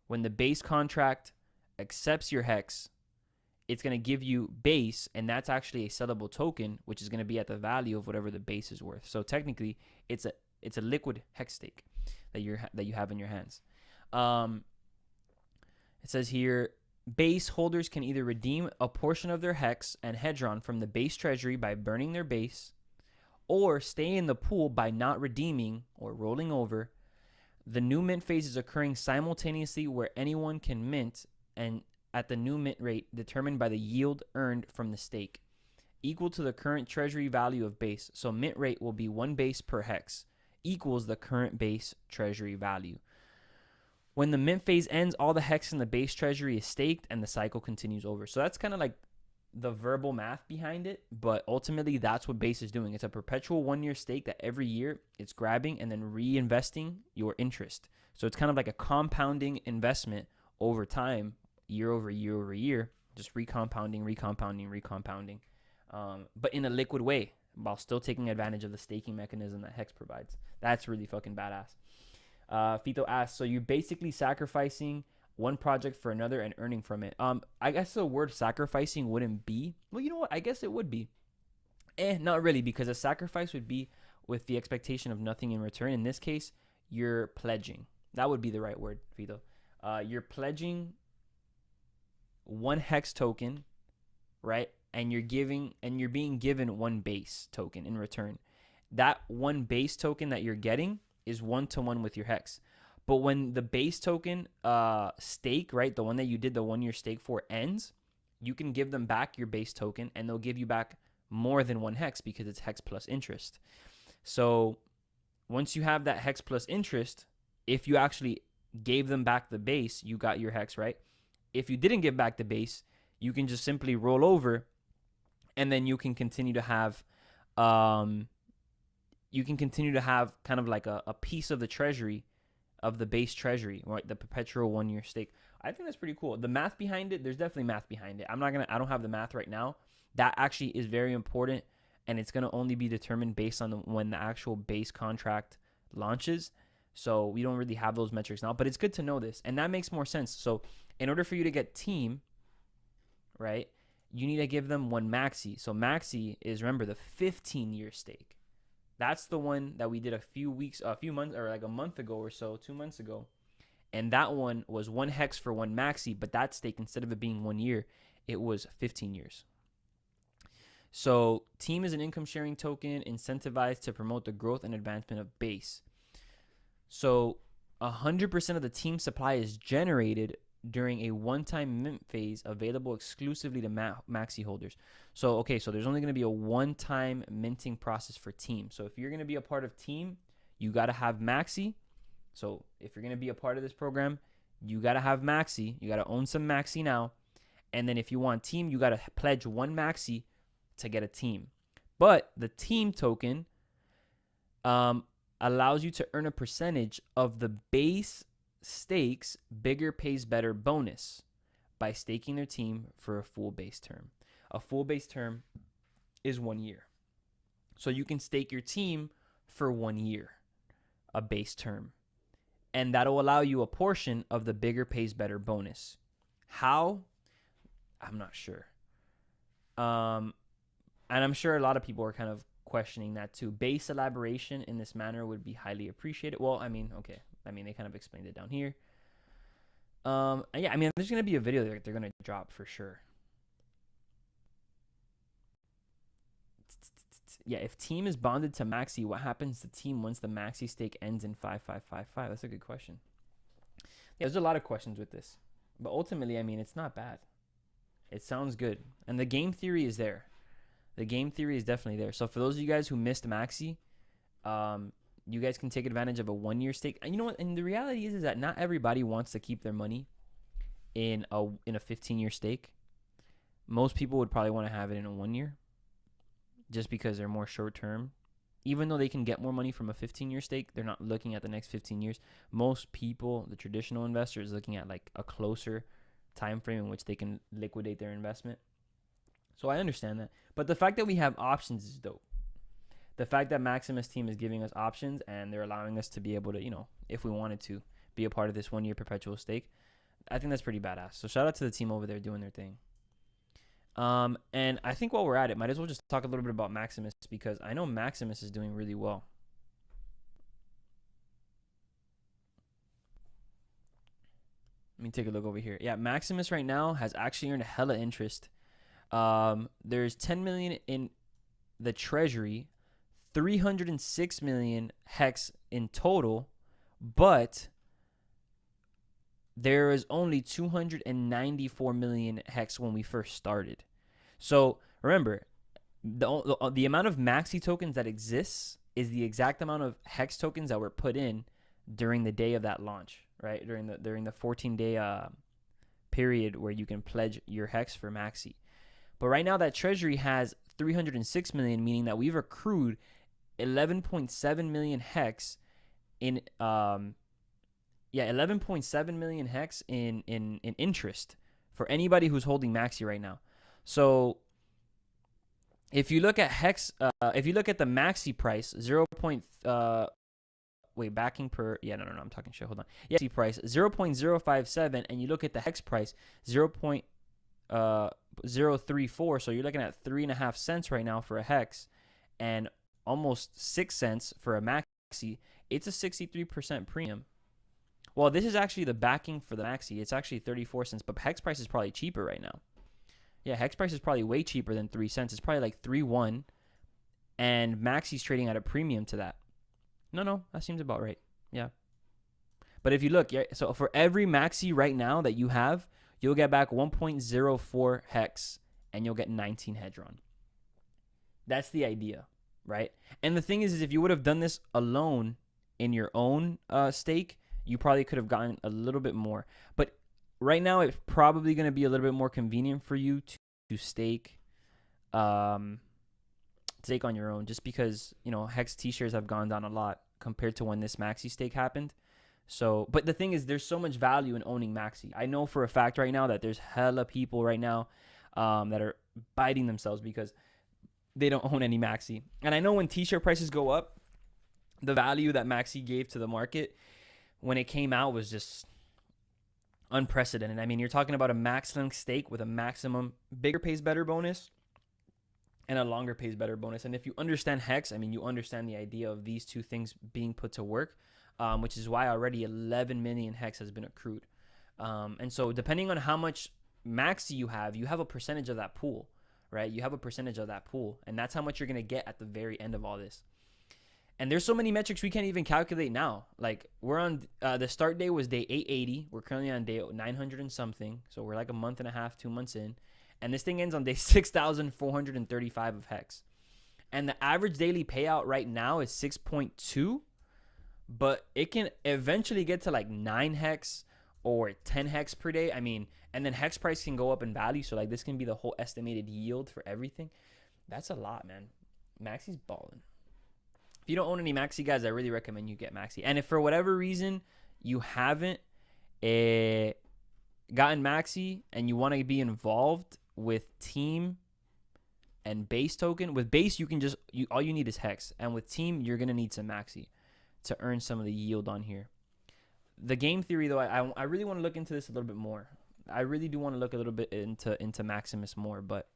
When the base contract accepts your hex, it's going to give you base, and that's actually a sellable token, which is going to be at the value of whatever the base is worth. So technically, it's a liquid hex stake that you have in your hands. It says here, base holders can either redeem a portion of their hex and hedron from the base treasury by burning their base, or stay in the pool by not redeeming or rolling over. The new mint phase is occurring simultaneously where anyone can mint and at the new mint rate determined by the yield earned from the stake, equal to the current treasury value of base. So mint rate will be one base per hex, equals the current base treasury value. When the mint phase ends, all the hex in the base treasury is staked and the cycle continues over. So that's kind of like the verbal math behind it, but ultimately that's what base is doing. It's a perpetual 1 year stake that every year it's grabbing and then reinvesting your interest. So it's kind of like a compounding investment over time, year over year over year, just recompounding, but in a liquid way while still taking advantage of the staking mechanism that Hex provides. That's really fucking badass. Fito asks, so you're basically sacrificing one project for another and earning from it. I guess the word sacrificing wouldn't be, well, you know what? I guess it would be. Not really, because a sacrifice would be with the expectation of nothing in return. In this case, you're pledging. That would be the right word, Fito. You're pledging one hex token, right? And you're being given one base token in return. That one base token that you're getting is 1-to-1 with your hex. But when the base token stake, right, the one that you did the 1 year stake for ends, you can give them back your base token and they'll give you back more than one hex because it's hex plus interest. So once you have that hex plus interest, if you actually gave them back the base, you got your hex, right? If you didn't give back the base, you can just simply roll over and then you can continue to have kind of like a piece of the treasury, of the base treasury, right? The perpetual 1 year stake. I think that's pretty cool. The math behind it, there's definitely math behind it. I don't have the math right now. That actually is very important, and it's going to only be determined based on when the actual base contract launches. So we don't really have those metrics now, but it's good to know this, and that makes more sense. So in order for you to get team, right, you need to give them one maxi. So maxi is, remember, the 15 year stake. That's the one that we did a few months, or like a month ago or so, 2 months ago. And that one was 1 hex for 1 maxi, but that stake, instead of it being 1 year, it was 15 years. So Team is an income sharing token incentivized to promote the growth and advancement of Base. So 100% of the Team supply is generated during a one-time mint phase available exclusively to maxi holders. So, okay, so there's only going to be a one-time minting process for Team. So if you're going to be a part of Team, you got to have maxi. So if you're going to be a part of this program, you got to have maxi. You got to own some maxi now. And then if you want Team, you got to pledge 1 maxi to get a Team. But the Team token allows you to earn a percentage of the base stakes bigger pays better bonus by staking their Team for a full base term. A full base term is 1 year. So you can stake your Team for 1 year, a base term. And that'll allow you a portion of the bigger pays better bonus. How? I'm not sure. And I'm sure a lot of people are kind of questioning that too. Base elaboration in this manner would be highly appreciated. Well, I mean, okay. I mean, they kind of explained it down here. Yeah, I mean, there's going to be a video they're going to drop for sure. Yeah, if Team is bonded to maxi, what happens to Team once the maxi stake ends in 5555? That's a good question. Yeah, there's a lot of questions with this. But ultimately, I mean, it's not bad. It sounds good. And the game theory is there. The game theory is definitely there. So for those of you guys who missed maxi, you guys can take advantage of a 1 year stake. And you know what? And the reality is that not everybody wants to keep their money in a 15-year stake. Most people would probably want to have it in a 1 year, just because they're more short term. Even though they can get more money from a 15-year stake, they're not looking at the next 15 years. Most people, the traditional investor, is looking at like a closer time frame in which they can liquidate their investment. So I understand that. But the fact that we have options is dope. The fact that Maximus Team is giving us options and they're allowing us to be able to, you know, if we wanted to, be a part of this 1 year perpetual stake, I think that's pretty badass. So shout out to the team over there doing their thing. And I think while we're at it, might as well just talk a little bit about Maximus, because I know Maximus is doing really well. Let me take a look over here. Yeah, Maximus right now has actually earned a hella interest. There's 10 million in the treasury, 306 million hex in total, but there is only 294 million hex when we first started. So remember, the amount of maxi tokens that exists is the exact amount of hex tokens that were put in during the day of that launch, right? During the 14-day period where you can pledge your hex for maxi. But right now that treasury has 306 million, meaning that we've accrued 11.7 million hex in 11.7 million hex in interest for anybody who's holding maxi right now. So if you look at hex, if you look at the maxi price, backing per, I'm talking shit, hold on. Yeah, maxi price 0.057, and you look at the hex price 0.034, so you're looking at 3.5 cents right now for a hex, and almost 6 cents for a maxi. It's a 63% premium. Well, this is actually the backing for the maxi. It's actually 34 cents, but hex price is probably cheaper right now. Yeah, hex price is probably way cheaper than 3 cents. It's probably like 3.1, and maxi's trading at a premium to that. No, that seems about right. Yeah. But if you look, so for every maxi right now that you have, you'll get back 1.04 hex, and you'll get 19 hedron. That's the idea, right? And the thing is if you would have done this alone in your own stake, you probably could have gotten a little bit more. But right now, it's probably going to be a little bit more convenient for you to stake on your own, just because, you know, hex T-shares have gone down a lot compared to when this maxi stake happened. So, but the thing is, there's so much value in owning maxi. I know for a fact right now that there's hella people right now that are biting themselves because they don't own any maxi. And I know when T-shirt prices go up, the value that maxi gave to the market when it came out was just unprecedented. I mean, you're talking about a max length stake with a maximum bigger pays better bonus. and a longer pays better bonus. And if you understand Hex, I mean, you understand the idea of these two things being put to work, which is why already 11 million Hex has been accrued. And so depending on how much Maxi you have a percentage of that pool, right? You have a percentage of that pool, and that's how much you're going to get at the very end of all this. And there's so many metrics we can't even calculate now. Like, we're on, the start day was day 880. We're currently on day 900 and something. So we're like a month and a half, 2 months in. And this thing ends on day 6,435 of Hex. And the average daily payout right now is 6.2. But it can eventually get to like 9 Hex or 10 Hex per day. I mean, and then Hex price can go up in value. So like this can be the whole estimated yield for everything. That's a lot, man. Maxi's balling. If you don't own any Maxi, guys, I really recommend you get Maxi. And if for whatever reason you haven't gotten Maxi and you want to be involved with Team and Base token, with Base you can just all you need is Hex, and with Team you're gonna need some Maxi to earn some of the yield on here. The game theory, though, I really want to look into this a little bit more. I really do want to look a little bit into Maximus more, but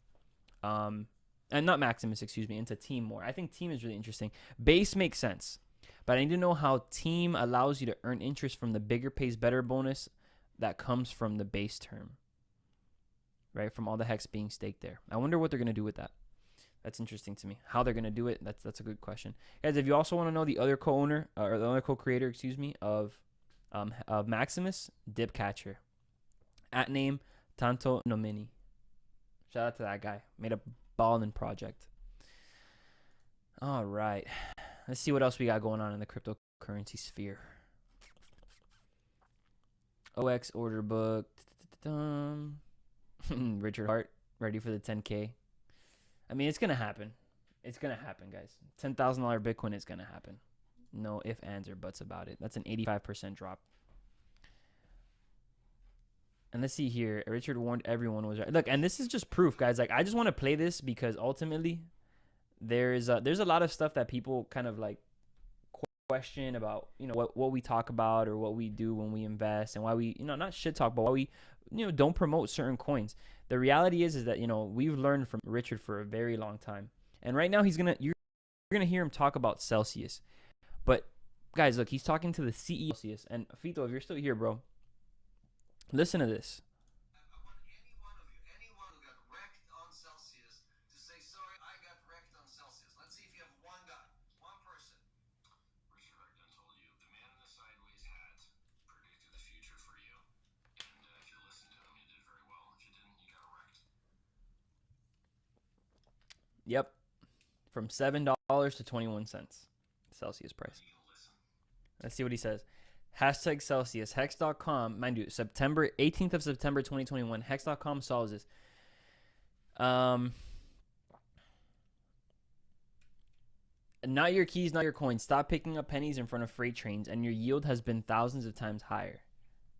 and not Maximus, excuse me, into Team more. I think Team is really interesting. Base makes sense, but I need to know how Team allows you to earn interest from the bigger pays better bonus that comes from the base term, right? From all the Hex being staked there. I wonder what they're going to do with that. That's interesting to me. How they're going to do it, that's a good question. Guys, if you also want to know the other co-owner, or the other co-creator, excuse me, of Maximus, Dipcatcher. At name, Tanto Nomini. Shout out to that guy. Made a ballin' project. All right. Let's see what else we got going on in the cryptocurrency sphere. OX order book. Richard Hart, ready for the 10K. I mean, it's going to happen. It's going to happen, guys. $10,000 Bitcoin is going to happen. No ifs, ands, or buts about it. That's an 85% drop. And let's see here. Richard warned everyone was right. Look, and this is just proof, guys. Like, I just want to play this because ultimately there's a lot of stuff that people kind of like question about, you know, what we talk about or what we do when we invest, and why we, you know, not shit talk, but why we, you know, don't promote certain coins. The reality is that, you know, we've learned from Richard for a very long time. And right now you're going to hear him talk about Celsius. But guys, look, he's talking to the CEO of Celsius. And Fito, if you're still here, bro, listen to this. I want any one of you, anyone who got wrecked on Celsius, to say, sorry, I got wrecked on Celsius. Let's see if you have one guy, one person. Richard, I done told you, the man in the sideways hat predicted the future for you. And if you listened to him, you did very well. If you didn't, you got wrecked. Yep. From $7 to 21 cents. Celsius price. Let's see what he says. Hashtag Celsius. Hex.com. Mind you, 18th of September 2021. Hex.com solves this. Not your keys, not your coins. Stop picking up pennies in front of freight trains, and your yield has been thousands of times higher.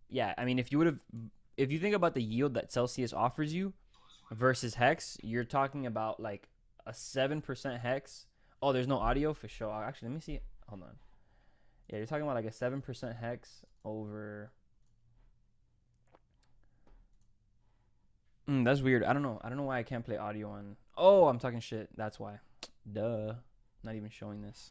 Yeah, I mean, if you think about the yield that Celsius offers you versus Hex, you're talking about like a 7% Hex. Oh, there's no audio for sure. Actually, let me see. Hold on. Yeah, you're talking about like a 7% Hex over. That's weird. I don't know why I can't play audio on. Oh, I'm talking shit. That's why. Duh. Not even showing this.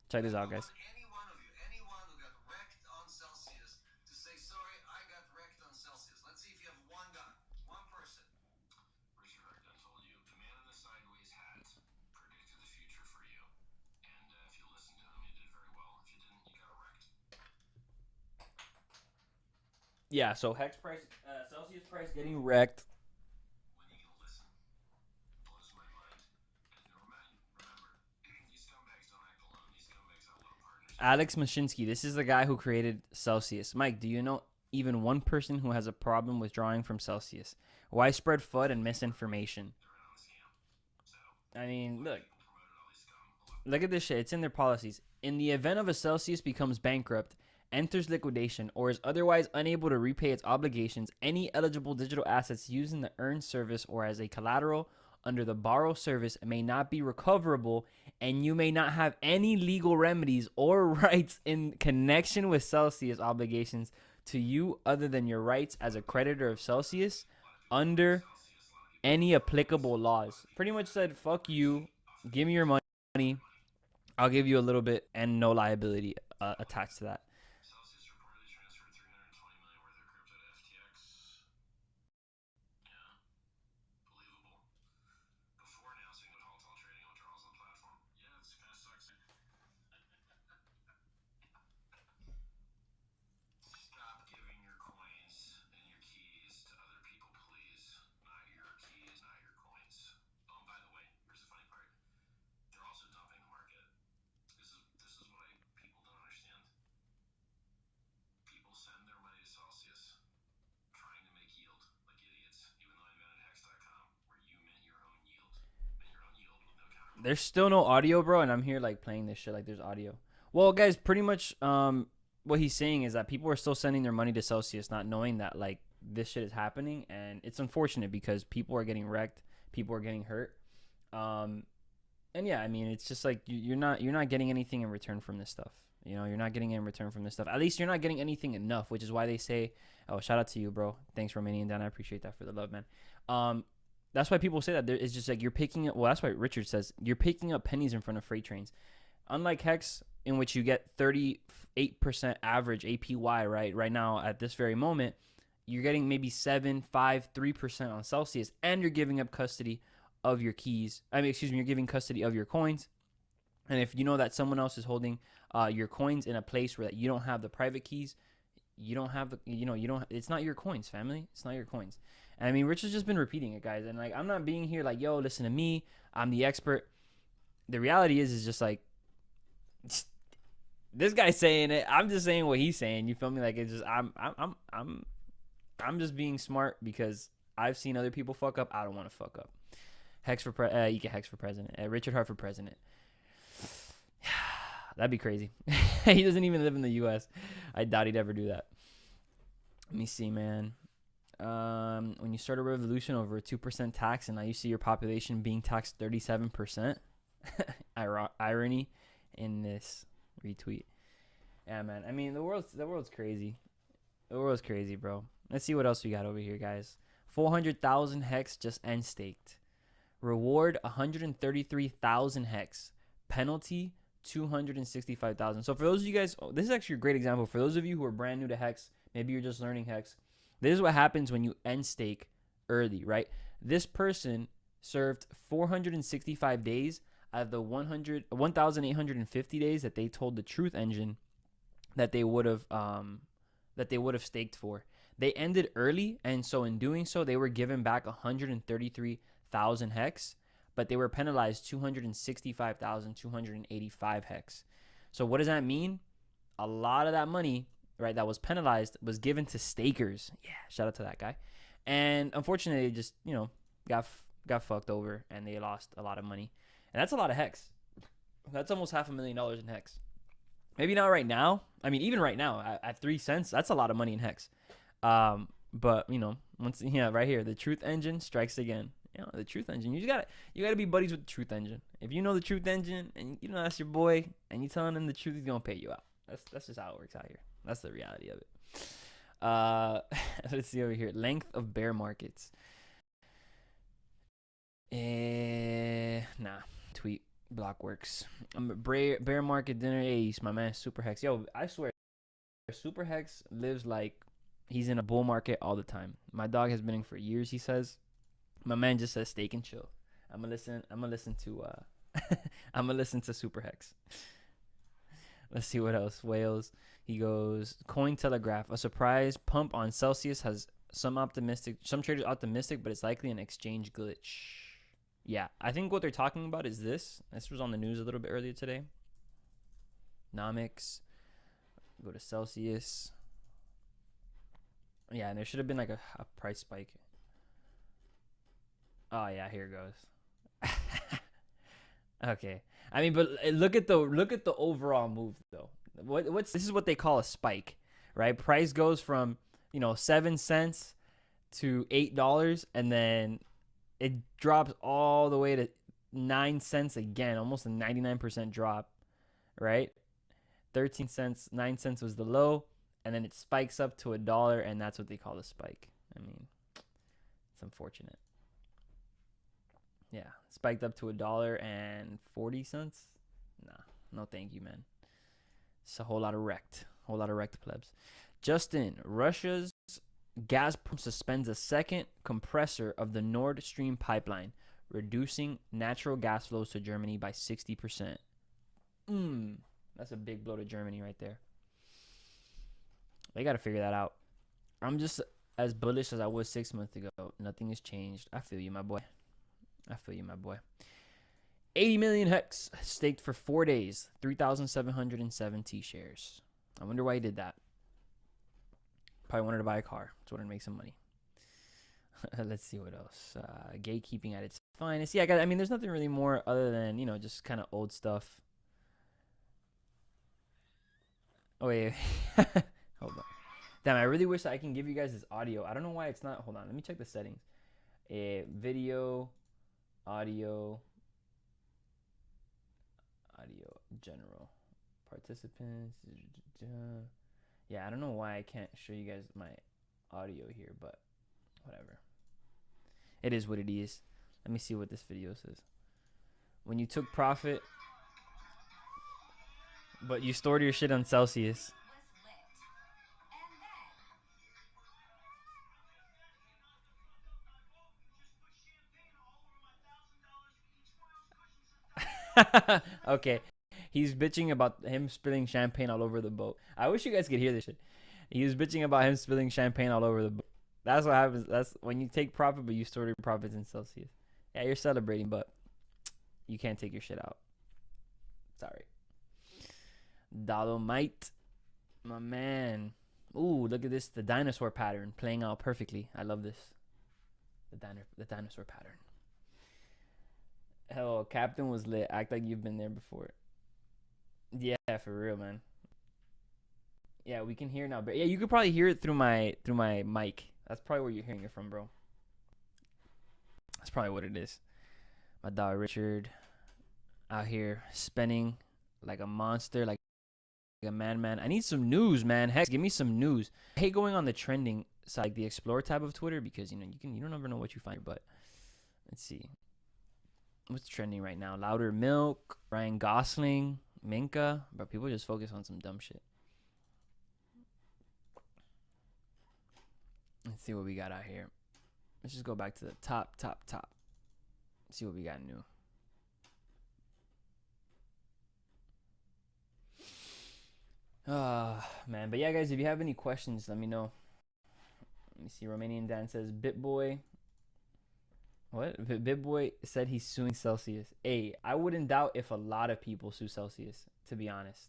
Check this out, guys. Any one of you, anyone who got wrecked on Celsius, to say, sorry, I got wrecked on Celsius. Let's see if you have one guy, one person. Richard, I done told you, the man in the sideways hat predicted the future for you. And if you listened to him, you did very well. If you didn't, you got wrecked. Yeah, so Hex price, Celsius price getting wrecked. When you can listen, blows my mind. And remember, these scumbags don't act alone. These scumbags outlaw partners. Alex Mashinsky, this is the guy who created Celsius. Mike, do you know even one person who has a problem withdrawing from Celsius? Widespread FUD and misinformation. I mean, look at this shit. It's in their policies. In the event of a Celsius becomes bankrupt, enters liquidation, or is otherwise unable to repay its obligations, any eligible digital assets used in the earned service or as a collateral under the borrow service may not be recoverable, and you may not have any legal remedies or rights in connection with Celsius obligations to you other than your rights as a creditor of Celsius under any applicable laws. Pretty much said, fuck you, give me your money, I'll give you a little bit and no liability attached to that. Celsius reportedly transferred 320 million worth of crypto to FTX. Yeah, believable. Before announcing it would halt all trading and withdrawals on the platform. Yeah, this kind of sucks. Stop giving your coins and your keys to other people, please. Not your keys, not your coins. Oh, and by the way, here's the funny part. They're also dumping the market. This is what people don't understand. People send their money to Celsius trying to make yield like idiots, even though I invented hex.com, where you mint your own yield. Mint your own yield with no counterparty. There's still no audio, bro, and I'm here like playing this shit like there's audio. Well, guys, pretty much what he's saying is that people are still sending their money to Celsius not knowing that like this shit is happening, and it's unfortunate because people are getting wrecked, people are getting hurt. Um and yeah, I mean, it's just like you're not getting anything in return from this stuff. You know, you're not getting in return from this stuff. At least you're not getting anything enough, which is why they say, "Oh, shout out to you, bro. Thanks, Romanian Dan. I appreciate that for the love, man." Um, that's why people say that. It's just like you're picking up. Well, that's why Richard says you're picking up pennies in front of freight trains. Unlike Hex, in which you get 38% average APY right now at this very moment, you're getting maybe 7, 5, 3% on Celsius, and you're giving up custody of your keys. I mean, excuse me, you're giving custody of your coins. And if you know that someone else is holding your coins in a place where that you don't have the private keys, you don't have the, you don't. It's not your coins, family. It's not your coins. And I mean, Rich has just been repeating it, guys. And like, I'm not being here like, yo, listen to me. I'm the expert. The reality is just like this guy's saying it. I'm just saying what he's saying. You feel me? Like it's just I'm just being smart because I've seen other people fuck up. I don't want to fuck up. Hex for you get Hex for president. Richard Hart for president. That'd be crazy. He doesn't even live in the U.S. I doubt he'd ever do that. Let me see, man. When you start a revolution over a 2% tax and now you see your population being taxed 37%, irony in this retweet. Yeah, man. I mean, the world's crazy. The world's crazy, bro. Let's see what else we got over here, guys. 400,000 hex just end staked. Reward 133,000 hex. Penalty 265,000. So for those of you guys, this is actually a great example. For those of you who are brand new to hex, maybe you're just learning hex. This is what happens when you end stake early, right? This person served 465 days out of the 1,850 days that they told the Truth Engine that they would have staked for. They ended early, and so in doing so, they were given back 133,000 hex, but they were penalized 265,285 hex. So what does that mean? A lot of that money, right, that was penalized was given to stakers. Yeah, shout out to that guy. And unfortunately, just got fucked over, and they lost a lot of money. And that's a lot of hex. That's almost $500,000 in hex. Maybe not right now. I mean, even right now at 3 cents, that's a lot of money in hex. But once right here, the Truth Engine strikes again. The Truth Engine. You gotta be buddies with the Truth Engine. If you know the Truth Engine and that's your boy, and you telling him the truth, he's gonna pay you out. That's just how it works out here. That's the reality of it. Let's see over here. Length of bear markets. Nah. Tweet block works. Bear market dinner ace. My man Super Hex. Yo, I swear, Super Hex lives like he's in a bull market all the time. My dog has been in for years. He says. My man just says steak and chill. I'm gonna listen to I'm gonna listen to Super Hex. Let's see what else. Whales. He goes Cointelegraph. A surprise pump on Celsius has some traders optimistic, but it's likely an exchange glitch. Yeah, I think what they're talking about is this. This was on the news a little bit earlier today. Nomics. Go to Celsius. Yeah, and there should have been like a price spike. Oh yeah, here goes. Okay. I mean, but look at the overall move though. This is what they call a spike, right? Price goes from 7 cents to $8, and then it drops all the way to 9 cents again, almost a 99% drop, right? 13 cents, 9 cents was the low, and then it spikes up to $1, and that's what they call a spike. I mean, it's unfortunate. Yeah, spiked up to $1.40. Nah, no thank you, man. It's a whole lot of wrecked. Whole lot of wrecked plebs. Justin, Russia's Gazprom suspends a second compressor of the Nord Stream pipeline, reducing natural gas flows to Germany by 60%. That's a big blow to Germany right there. They got to figure that out. I'm just as bullish as I was 6 months ago. Nothing has changed. I feel you, my boy. I feel you, my boy. 80 million hex staked for 4 days. 3,707 T shares. I wonder why he did that. Probably wanted to buy a car. Just wanted to make some money. Let's see what else. Gatekeeping at its finest. Yeah, I mean, there's nothing really more other than, just kind of old stuff. Oh, wait. Hold on. Damn, I really wish I can give you guys this audio. I don't know why it's not. Hold on. Let me check the settings. Video, audio, general. Participants. Yeah, I don't know why I can't show you guys my audio here, but whatever. It is what it is. Let me see what this video says. When you took profit, but you stored your shit on Celsius. Okay. He's bitching about him spilling champagne all over the boat. I wish you guys could hear this shit. He was bitching about him spilling champagne all over the boat. That's what happens. That's when you take profit, but you store your profits in Celsius. Yeah, you're celebrating, but you can't take your shit out. Sorry. Dolomite, my man. Ooh, look at this. The dinosaur pattern playing out perfectly. I love this. The dinosaur pattern. Hell, Captain was lit. Act like you've been there before. Yeah, for real, man. Yeah, we can hear now. But yeah, you could probably hear it through my mic. That's probably where you're hearing it from, bro. That's probably what it is. My dog Richard out here spending like a monster, like a madman. I need some news, man. Heck, give me some news. I hate going on the trending side, like the Explore tab of Twitter, because you don't ever know what you find. But let's see, what's trending right now? Louder Milk, Ryan Gosling, Minka, but people just focus on some dumb shit. Let's see what we got out here. Let's just go back to the top. See what we got new. Man. But yeah, guys, if you have any questions, let me know. Let me see. Romanian Dan says, BitBoy. What? BitBoy said he's suing Celsius. Hey, I wouldn't doubt if a lot of people sue Celsius, to be honest.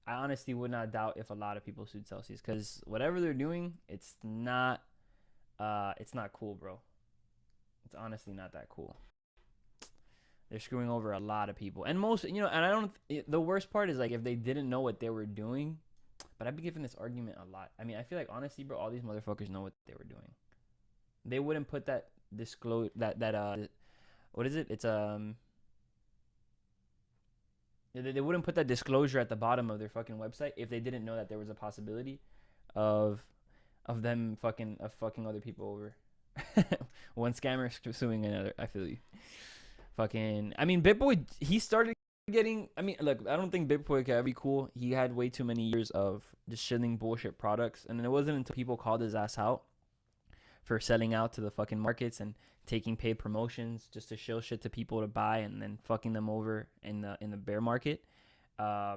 I honestly would not doubt if a lot of people sued Celsius, because whatever they're doing, it's not cool, bro. It's honestly not that cool. They're screwing over a lot of people, and and I don't. The worst part is, like, if they didn't know what they were doing, but I've been giving this argument a lot. I mean, I feel like, honestly, bro, all these motherfuckers know what they were doing. They wouldn't put that what is it? It's they wouldn't put that disclosure at the bottom of their fucking website if they didn't know that there was a possibility of them fucking other people over. One scammer suing another. I feel you. Fucking. I mean, BitBoy, he started getting. I mean, look, I don't think BitBoy could ever be cool. He had way too many years of just shilling bullshit products, and then it wasn't until people called his ass out for selling out to the fucking markets and taking paid promotions just to show shit to people to buy, and then fucking them over in the bear market. I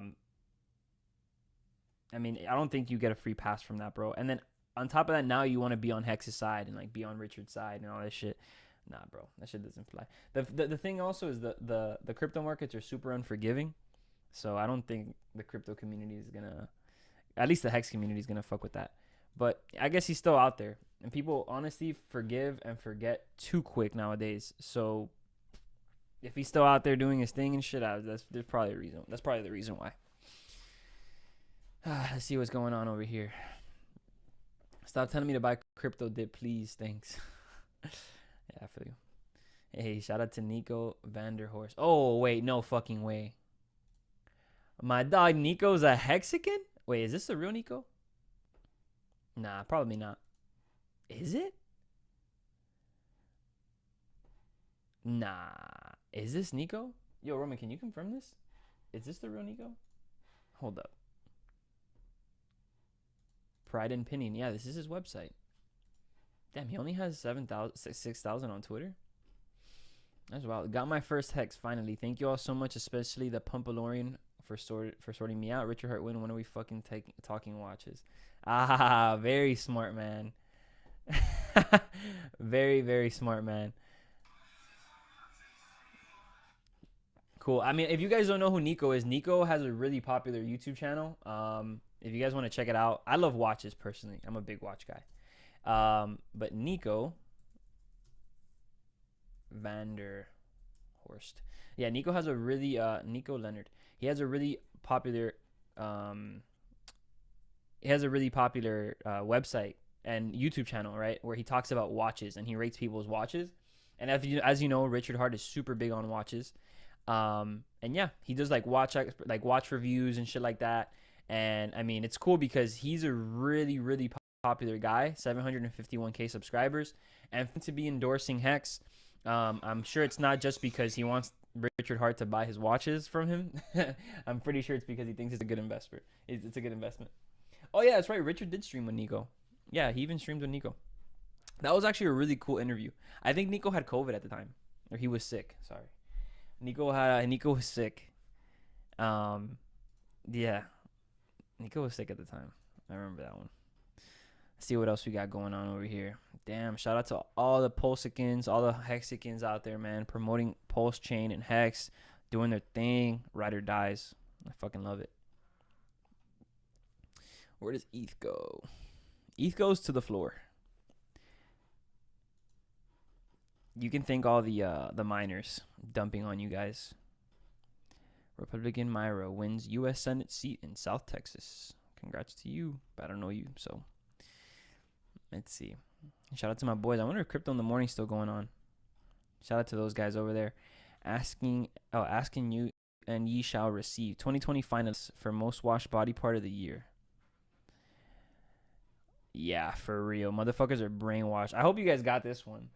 mean, I don't think you get a free pass from that, bro. And then on top of that, now you want to be on Hex's side and like be on Richard's side and all that shit. Nah, bro, that shit doesn't fly. The thing also is the crypto markets are super unforgiving, so I don't think the crypto community is gonna, at least the Hex community is gonna fuck with that. But I guess he's still out there, and people honestly forgive and forget too quick nowadays. So if he's still out there doing his thing and shit, there's probably a reason. That's probably the reason why. Let's see what's going on over here. Stop telling me to buy crypto dip, please. Thanks. Yeah, I feel you. Hey, shout out to Nico Vanderhorst. Oh, wait, no fucking way. My dog Nico's a Hexican? Wait, is this the real Nico? Nah, probably not. Is it? Nah. Is this Nico? Yo, Roman, can you confirm this? Is this the real Nico? Hold up. Pride and Pinion. Yeah, this is his website. Damn, he only has 6,000 on Twitter. That's wild. Got my first hex finally. Thank you all so much, especially the Pumpalorian for sorting me out. Richard Hartwin, when are we fucking talking watches? Ah, very smart man. Very, very smart man. Cool. I mean, if you guys don't know who Nico is, Nico has a really popular YouTube channel. If you guys want to check it out, I love watches personally. I'm a big watch guy. But Nico Vanderhorst. Yeah, Nico has a really Nico Leonard. He has a really popular um website and YouTube channel, right? Where he talks about watches and he rates people's watches. And as you know, Richard Hart is super big on watches. And yeah, he does like watch reviews and shit like that. And I mean, it's cool because he's a really, really popular guy, 751K subscribers, and to be endorsing Hex. I'm sure it's not just because he wants Richard Hart to buy his watches from him. I'm pretty sure it's because he thinks it's a good investment. It's a good investment. Oh yeah, that's right. Richard did stream with Nico. Yeah, he even streamed with Nico. That was actually a really cool interview. I think Nico had COVID at the time, or he was sick. Sorry, Nico was sick. Yeah, Nico was sick at the time. I remember that one. Let's see what else we got going on over here. Damn, shout out to all the Pulsicans, all the Hexicans out there, man, promoting Pulse Chain and Hex, doing their thing. Ride or dies. I fucking love it. Where does ETH go? ETH goes to the floor. You can thank all the miners dumping on you guys. Republican Myra wins U.S. Senate seat in South Texas. Congrats to you, but I don't know you, so let's see. Shout out to my boys. I wonder if Crypto in the Morning still going on. Shout out to those guys over there. Asking you and ye shall receive 2020 finalists for most watched body part of the year. Yeah, for real. Motherfuckers are brainwashed. I hope you guys got this one.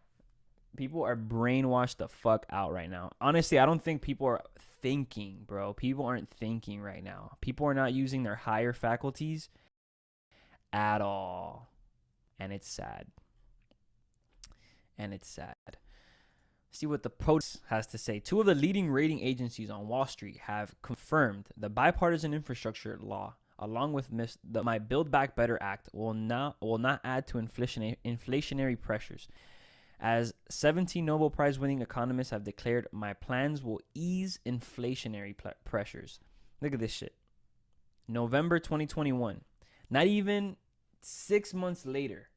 People are brainwashed the fuck out right now. Honestly, I don't think people are thinking, bro. People aren't thinking right now. People are not using their higher faculties at all. And it's sad. See what the Post has to say. Two of the leading rating agencies on Wall Street have confirmed the bipartisan infrastructure law, along with my Build Back Better Act, will not add to inflationary pressures. As 17 Nobel Prize winning economists have declared, my plans will ease inflationary pressures. Look at this shit. November 2021. Not even 6 months later,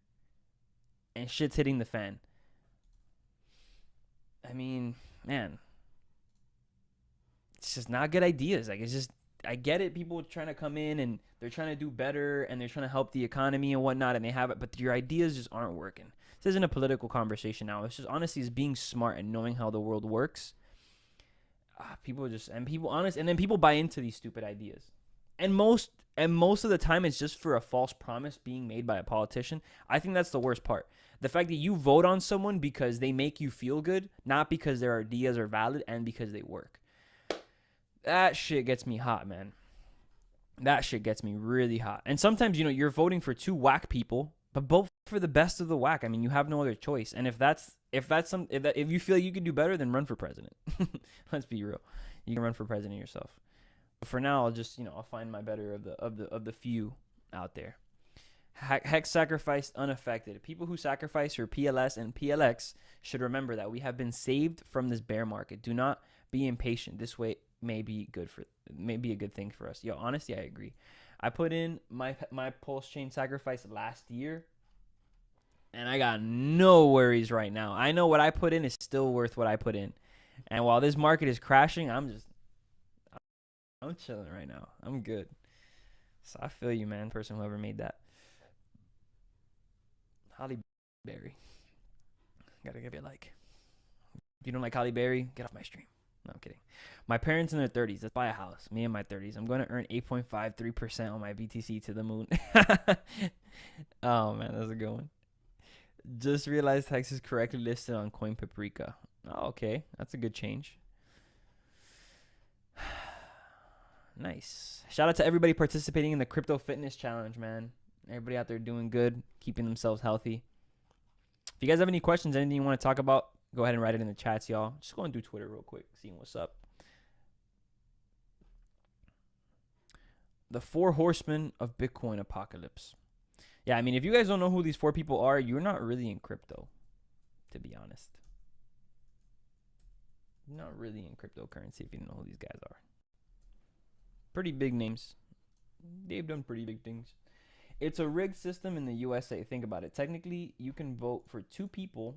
and shit's hitting the fan. I mean, man, it's just not good ideas. Like, it's just, I get it. People trying to come in and they're trying to do better and they're trying to help the economy and whatnot, and they have it, but your ideas just aren't working. This isn't a political conversation now. It's just honestly, it's being smart and knowing how the world works. People buy into these stupid ideas, and most of the time it's just for a false promise being made by a politician. I think that's the worst part. The fact that you vote on someone because they make you feel good, not because their ideas are valid and because they work. That shit gets me hot, man. That shit gets me really hot. And sometimes, you're voting for two whack people, but both for the best of the whack. I mean, you have no other choice. And if you feel like you could do better, then run for president. Let's be real. You can run for president yourself. But for now, I'll just, I'll find my better of the few out there. Hex sacrificed unaffected. People who sacrifice for PLS and PLX should remember that we have been saved from this bear market. Do not be impatient. This way may be a good thing for us. Yo, honestly, I agree. I put in my pulse chain sacrifice last year, and I got no worries right now. I know what I put in is still worth what I put in. And while this market is crashing, I'm chilling right now. I'm good. So I feel you, man. Person whoever made that. Holly Berry. Gotta give it a like. If you don't like Holly Berry, get off my stream. No, I'm kidding. My parents in their 30s. Let's buy a house. Me in my 30s. I'm going to earn 8.53% on my BTC to the moon. Oh, man. That's a good one. Just realized Hex is correctly listed on Coin Paprika. Oh, okay. That's a good change. Nice. Shout out to everybody participating in the crypto fitness challenge, man. Everybody out there doing good, keeping themselves healthy. If you guys have any questions, anything you want to talk about, go ahead and write it in the chats, y'all. Just going through Twitter real quick, seeing what's up. The four horsemen of Bitcoin apocalypse. Yeah, I mean, if you guys don't know who these four people are, you're not really in crypto, to be honest. You're not really in cryptocurrency if you don't know who these guys are. Pretty big names. They've done pretty big things. It's a rigged system in the USA. Think about it. Technically, you can vote for two people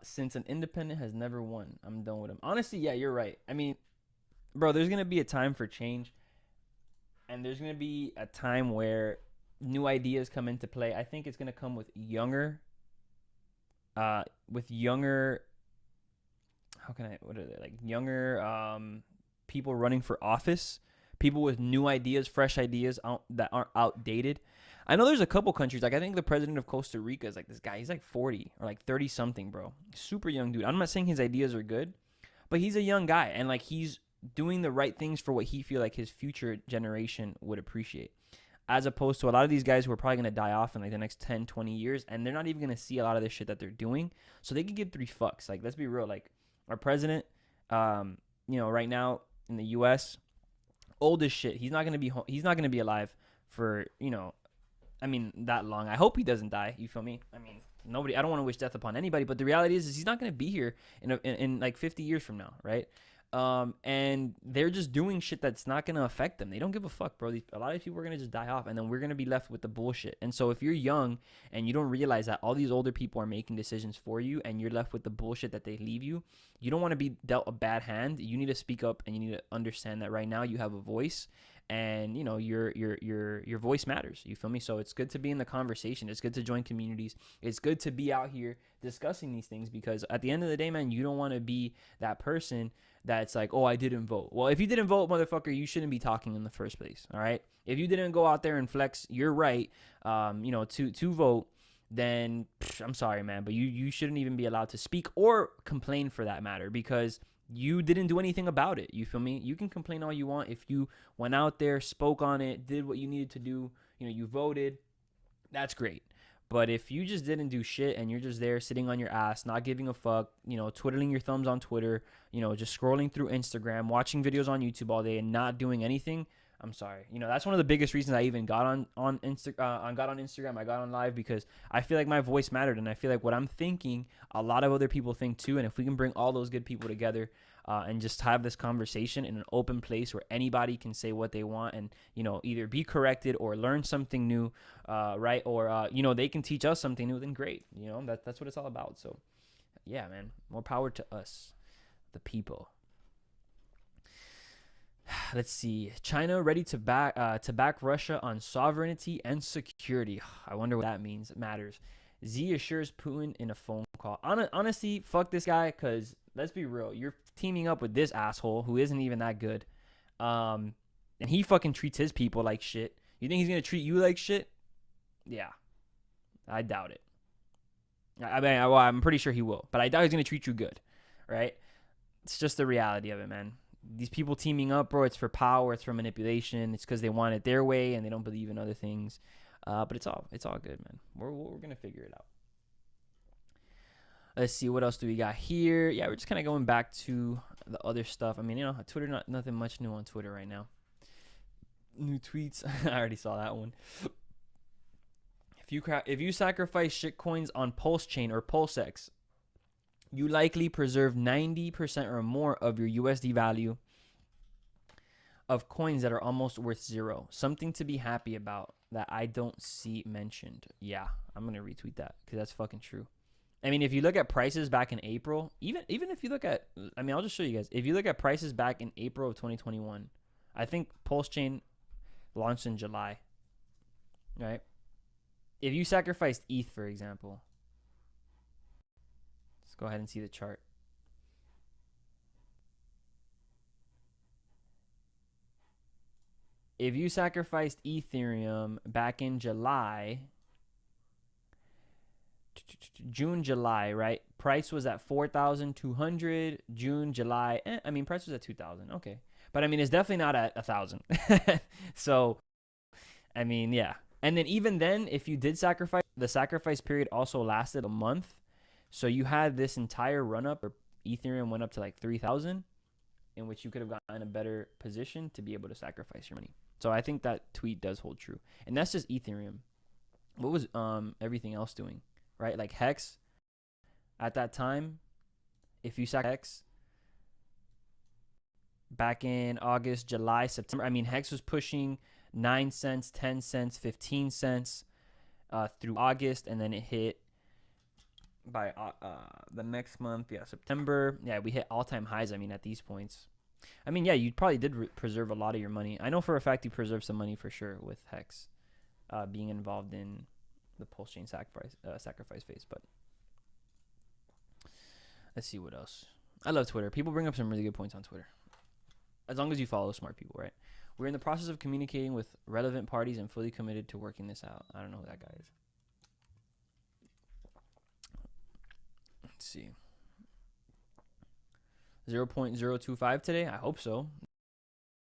since an independent has never won. I'm done with him. Honestly, yeah, you're right. I mean, bro, there's going to be a time for change. And there's going to be a time where new ideas come into play. I think it's going to come with younger, how can I, what are they, like younger people running for office, people with new ideas, fresh ideas that aren't outdated. I know there's a couple countries, like I think the president of Costa Rica is like this guy. He's like 40 or like 30 something, bro. Super young dude. I'm not saying his ideas are good, but he's a young guy and like he's doing the right things for what he feel like his future generation would appreciate. As opposed to a lot of these guys who are probably going to die off in like the next 10, 20 years, and they're not even going to see a lot of this shit that they're doing. So they could give three fucks. Like, let's be real. Like, our president, right now in the U.S., old as shit. He's not going to be alive for, that long. I hope he doesn't die. You feel me? I mean, I don't want to wish death upon anybody, but the reality is he's not going to be here in like 50 years from now, right? And they're just doing shit that's not going to affect them. They don't give a fuck, bro. A lot of people are going to just die off, and then we're going to be left with the bullshit. And so if you're young and you don't realize that all these older people are making decisions for you and you're left with the bullshit that they leave you, you don't want to be dealt a bad hand. You need to speak up and you need to understand that right now you have a voice and your voice matters. You feel me? So it's good to be in the conversation. It's good to join communities. It's good to be out here discussing these things because at the end of the day, man, you don't want to be that person that's like, oh, I didn't vote. Well, if you didn't vote, motherfucker, you shouldn't be talking in the first place. All right. If you didn't go out there and flex your right, to vote, then I'm sorry, man, but you shouldn't even be allowed to speak or complain for that matter because you didn't do anything about it. You feel me? You can complain all you want. If you went out there, spoke on it, did what you needed to do, you voted, that's great. But if you just didn't do shit and you're just there sitting on your ass, not giving a fuck, twiddling your thumbs on Twitter, just scrolling through Instagram, watching videos on YouTube all day and not doing anything, I'm sorry. That's one of the biggest reasons I even got on Instagram. I got on live because I feel like my voice mattered, and I feel like what I'm thinking, a lot of other people think too. And if we can bring all those good people together and just have this conversation in an open place where anybody can say what they want and either be corrected or learn something new, right? Or they can teach us something new, then great. That's what it's all about. So yeah, man, more power to us, the people. Let's see. China ready to back Russia on sovereignty and security. I wonder what that means. It matters. Z assures Putin in a phone call. Honestly, fuck this guy because let's be real. You're teaming up with this asshole who isn't even that good. And he fucking treats his people like shit. You think he's going to treat you like shit? Yeah. I doubt it. I'm pretty sure he will. But I doubt he's going to treat you good. Right? It's just the reality of it, man. These people teaming up, bro, it's for power, it's for manipulation, it's because they want it their way and they don't believe in other things. But it's all good, man. We're gonna figure it out. Let's see, what else do we got here? Yeah, we're just kind of going back to the other stuff. I mean, Twitter, nothing much new on Twitter right now. New tweets. I already saw that one. If you sacrifice shit coins on Pulse Chain or PulseX, you likely preserve 90% or more of your USD value of coins that are almost worth zero. Something to be happy about that I don't see mentioned. Yeah, I'm going to retweet that because that's fucking true. I mean, if you look at prices back in April, even if you look at, I'll just show you guys. If you look at prices back in April of 2021, I think Pulse Chain launched in July, right? If you sacrificed ETH, for example, let's go ahead and see the chart. If you sacrificed Ethereum back in July, right? Price was at 4,200. June, July. I mean, price was at 2,000. Okay, but I mean, it's definitely not at 1,000. So, I mean, yeah. And then even then, if you did sacrifice, the sacrifice period also lasted a month. So you had this entire run up, or Ethereum went up to like 3,000, in which you could have gotten a better position to be able to sacrifice your money. So I think that tweet does hold true. And that's just Ethereum. What was everything else doing? Right? Like Hex at that time, if you sack Hex back in August, July, September, I mean, Hex was pushing 9 cents, 10 cents, 15 cents through August, and then it hit by the next month, yeah, September. Yeah, we hit all-time highs, I mean, at these points. I mean, yeah, you probably did preserve a lot of your money. I know for a fact you preserved some money for sure with Hex being involved in the pulse chain sacrifice phase. But let's see what else. I love Twitter. People bring up some really good points on Twitter. As long as you follow smart people, right? We're in the process of communicating with relevant parties and fully committed to working this out. I don't know who that guy is. Let's see. 0.025 today? I hope so.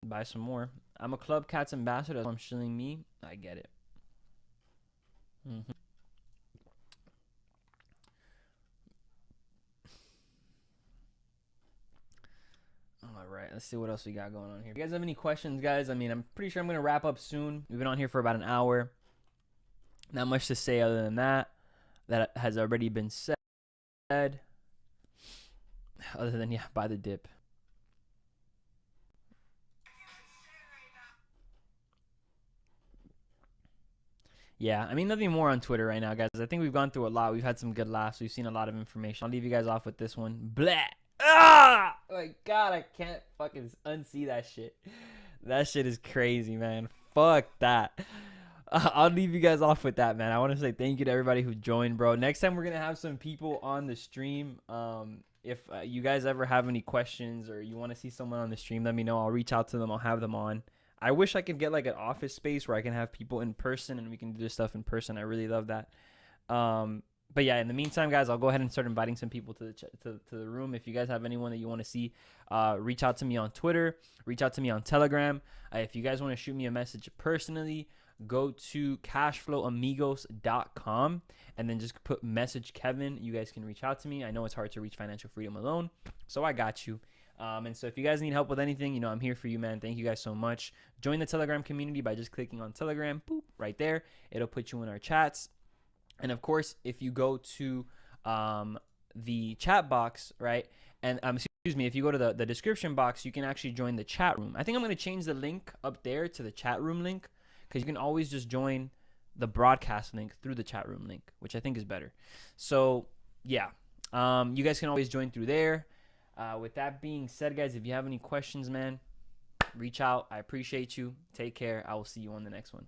Buy some more. I'm a Club Cats ambassador. I'm shilling me. I get it. All right, let's see what else we got going on here. If you guys have any questions, guys? I mean, I'm pretty sure I'm going to wrap up soon. We've been on here for about an hour. Not much to say other than that. That has already been said. Other than, yeah, buy the dip. Yeah, I mean, nothing more on Twitter right now, guys. I think we've gone through a lot. We've had some good laughs. We've seen a lot of information. I'll leave you guys off with this one. Blah! Ah! Oh my God, I can't fucking unsee that shit. That shit is crazy, man. Fuck that. I'll leave you guys off with that, man. I want to say thank you to everybody who joined, bro. Next time we're going to have some people on the stream. If you guys ever have any questions or you want to see someone on the stream, let me know. I'll reach out to them. I'll have them on. I wish I could get like an office space where I can have people in person and we can do this stuff in person. I really love that. But yeah, in the meantime, guys, I'll go ahead and start inviting some people to the room. If you guys have anyone that you want to see, reach out to me on Twitter. Reach out to me on Telegram. If you guys want to shoot me a message personally, go to cashflowamigos.com and then just put message Kevin. You guys can reach out to me. I know it's hard to reach financial freedom alone, so I got you. And so if you guys need help with anything, you know, I'm here for you, man. Thank you guys so much. Join the Telegram community by just clicking on Telegram. Boop, right there. It'll put you in our chats. And of course, if you go to the chat box, right, and excuse me, if you go to the description box, you can actually join the chat room. I think I'm going to change the link up there to the chat room link because you can always just join the broadcast link through the chat room link, which I think is better. So, yeah, you guys can always join through there. With that being said, guys, if you have any questions, man, reach out. I appreciate you. Take care. I will see you on the next one.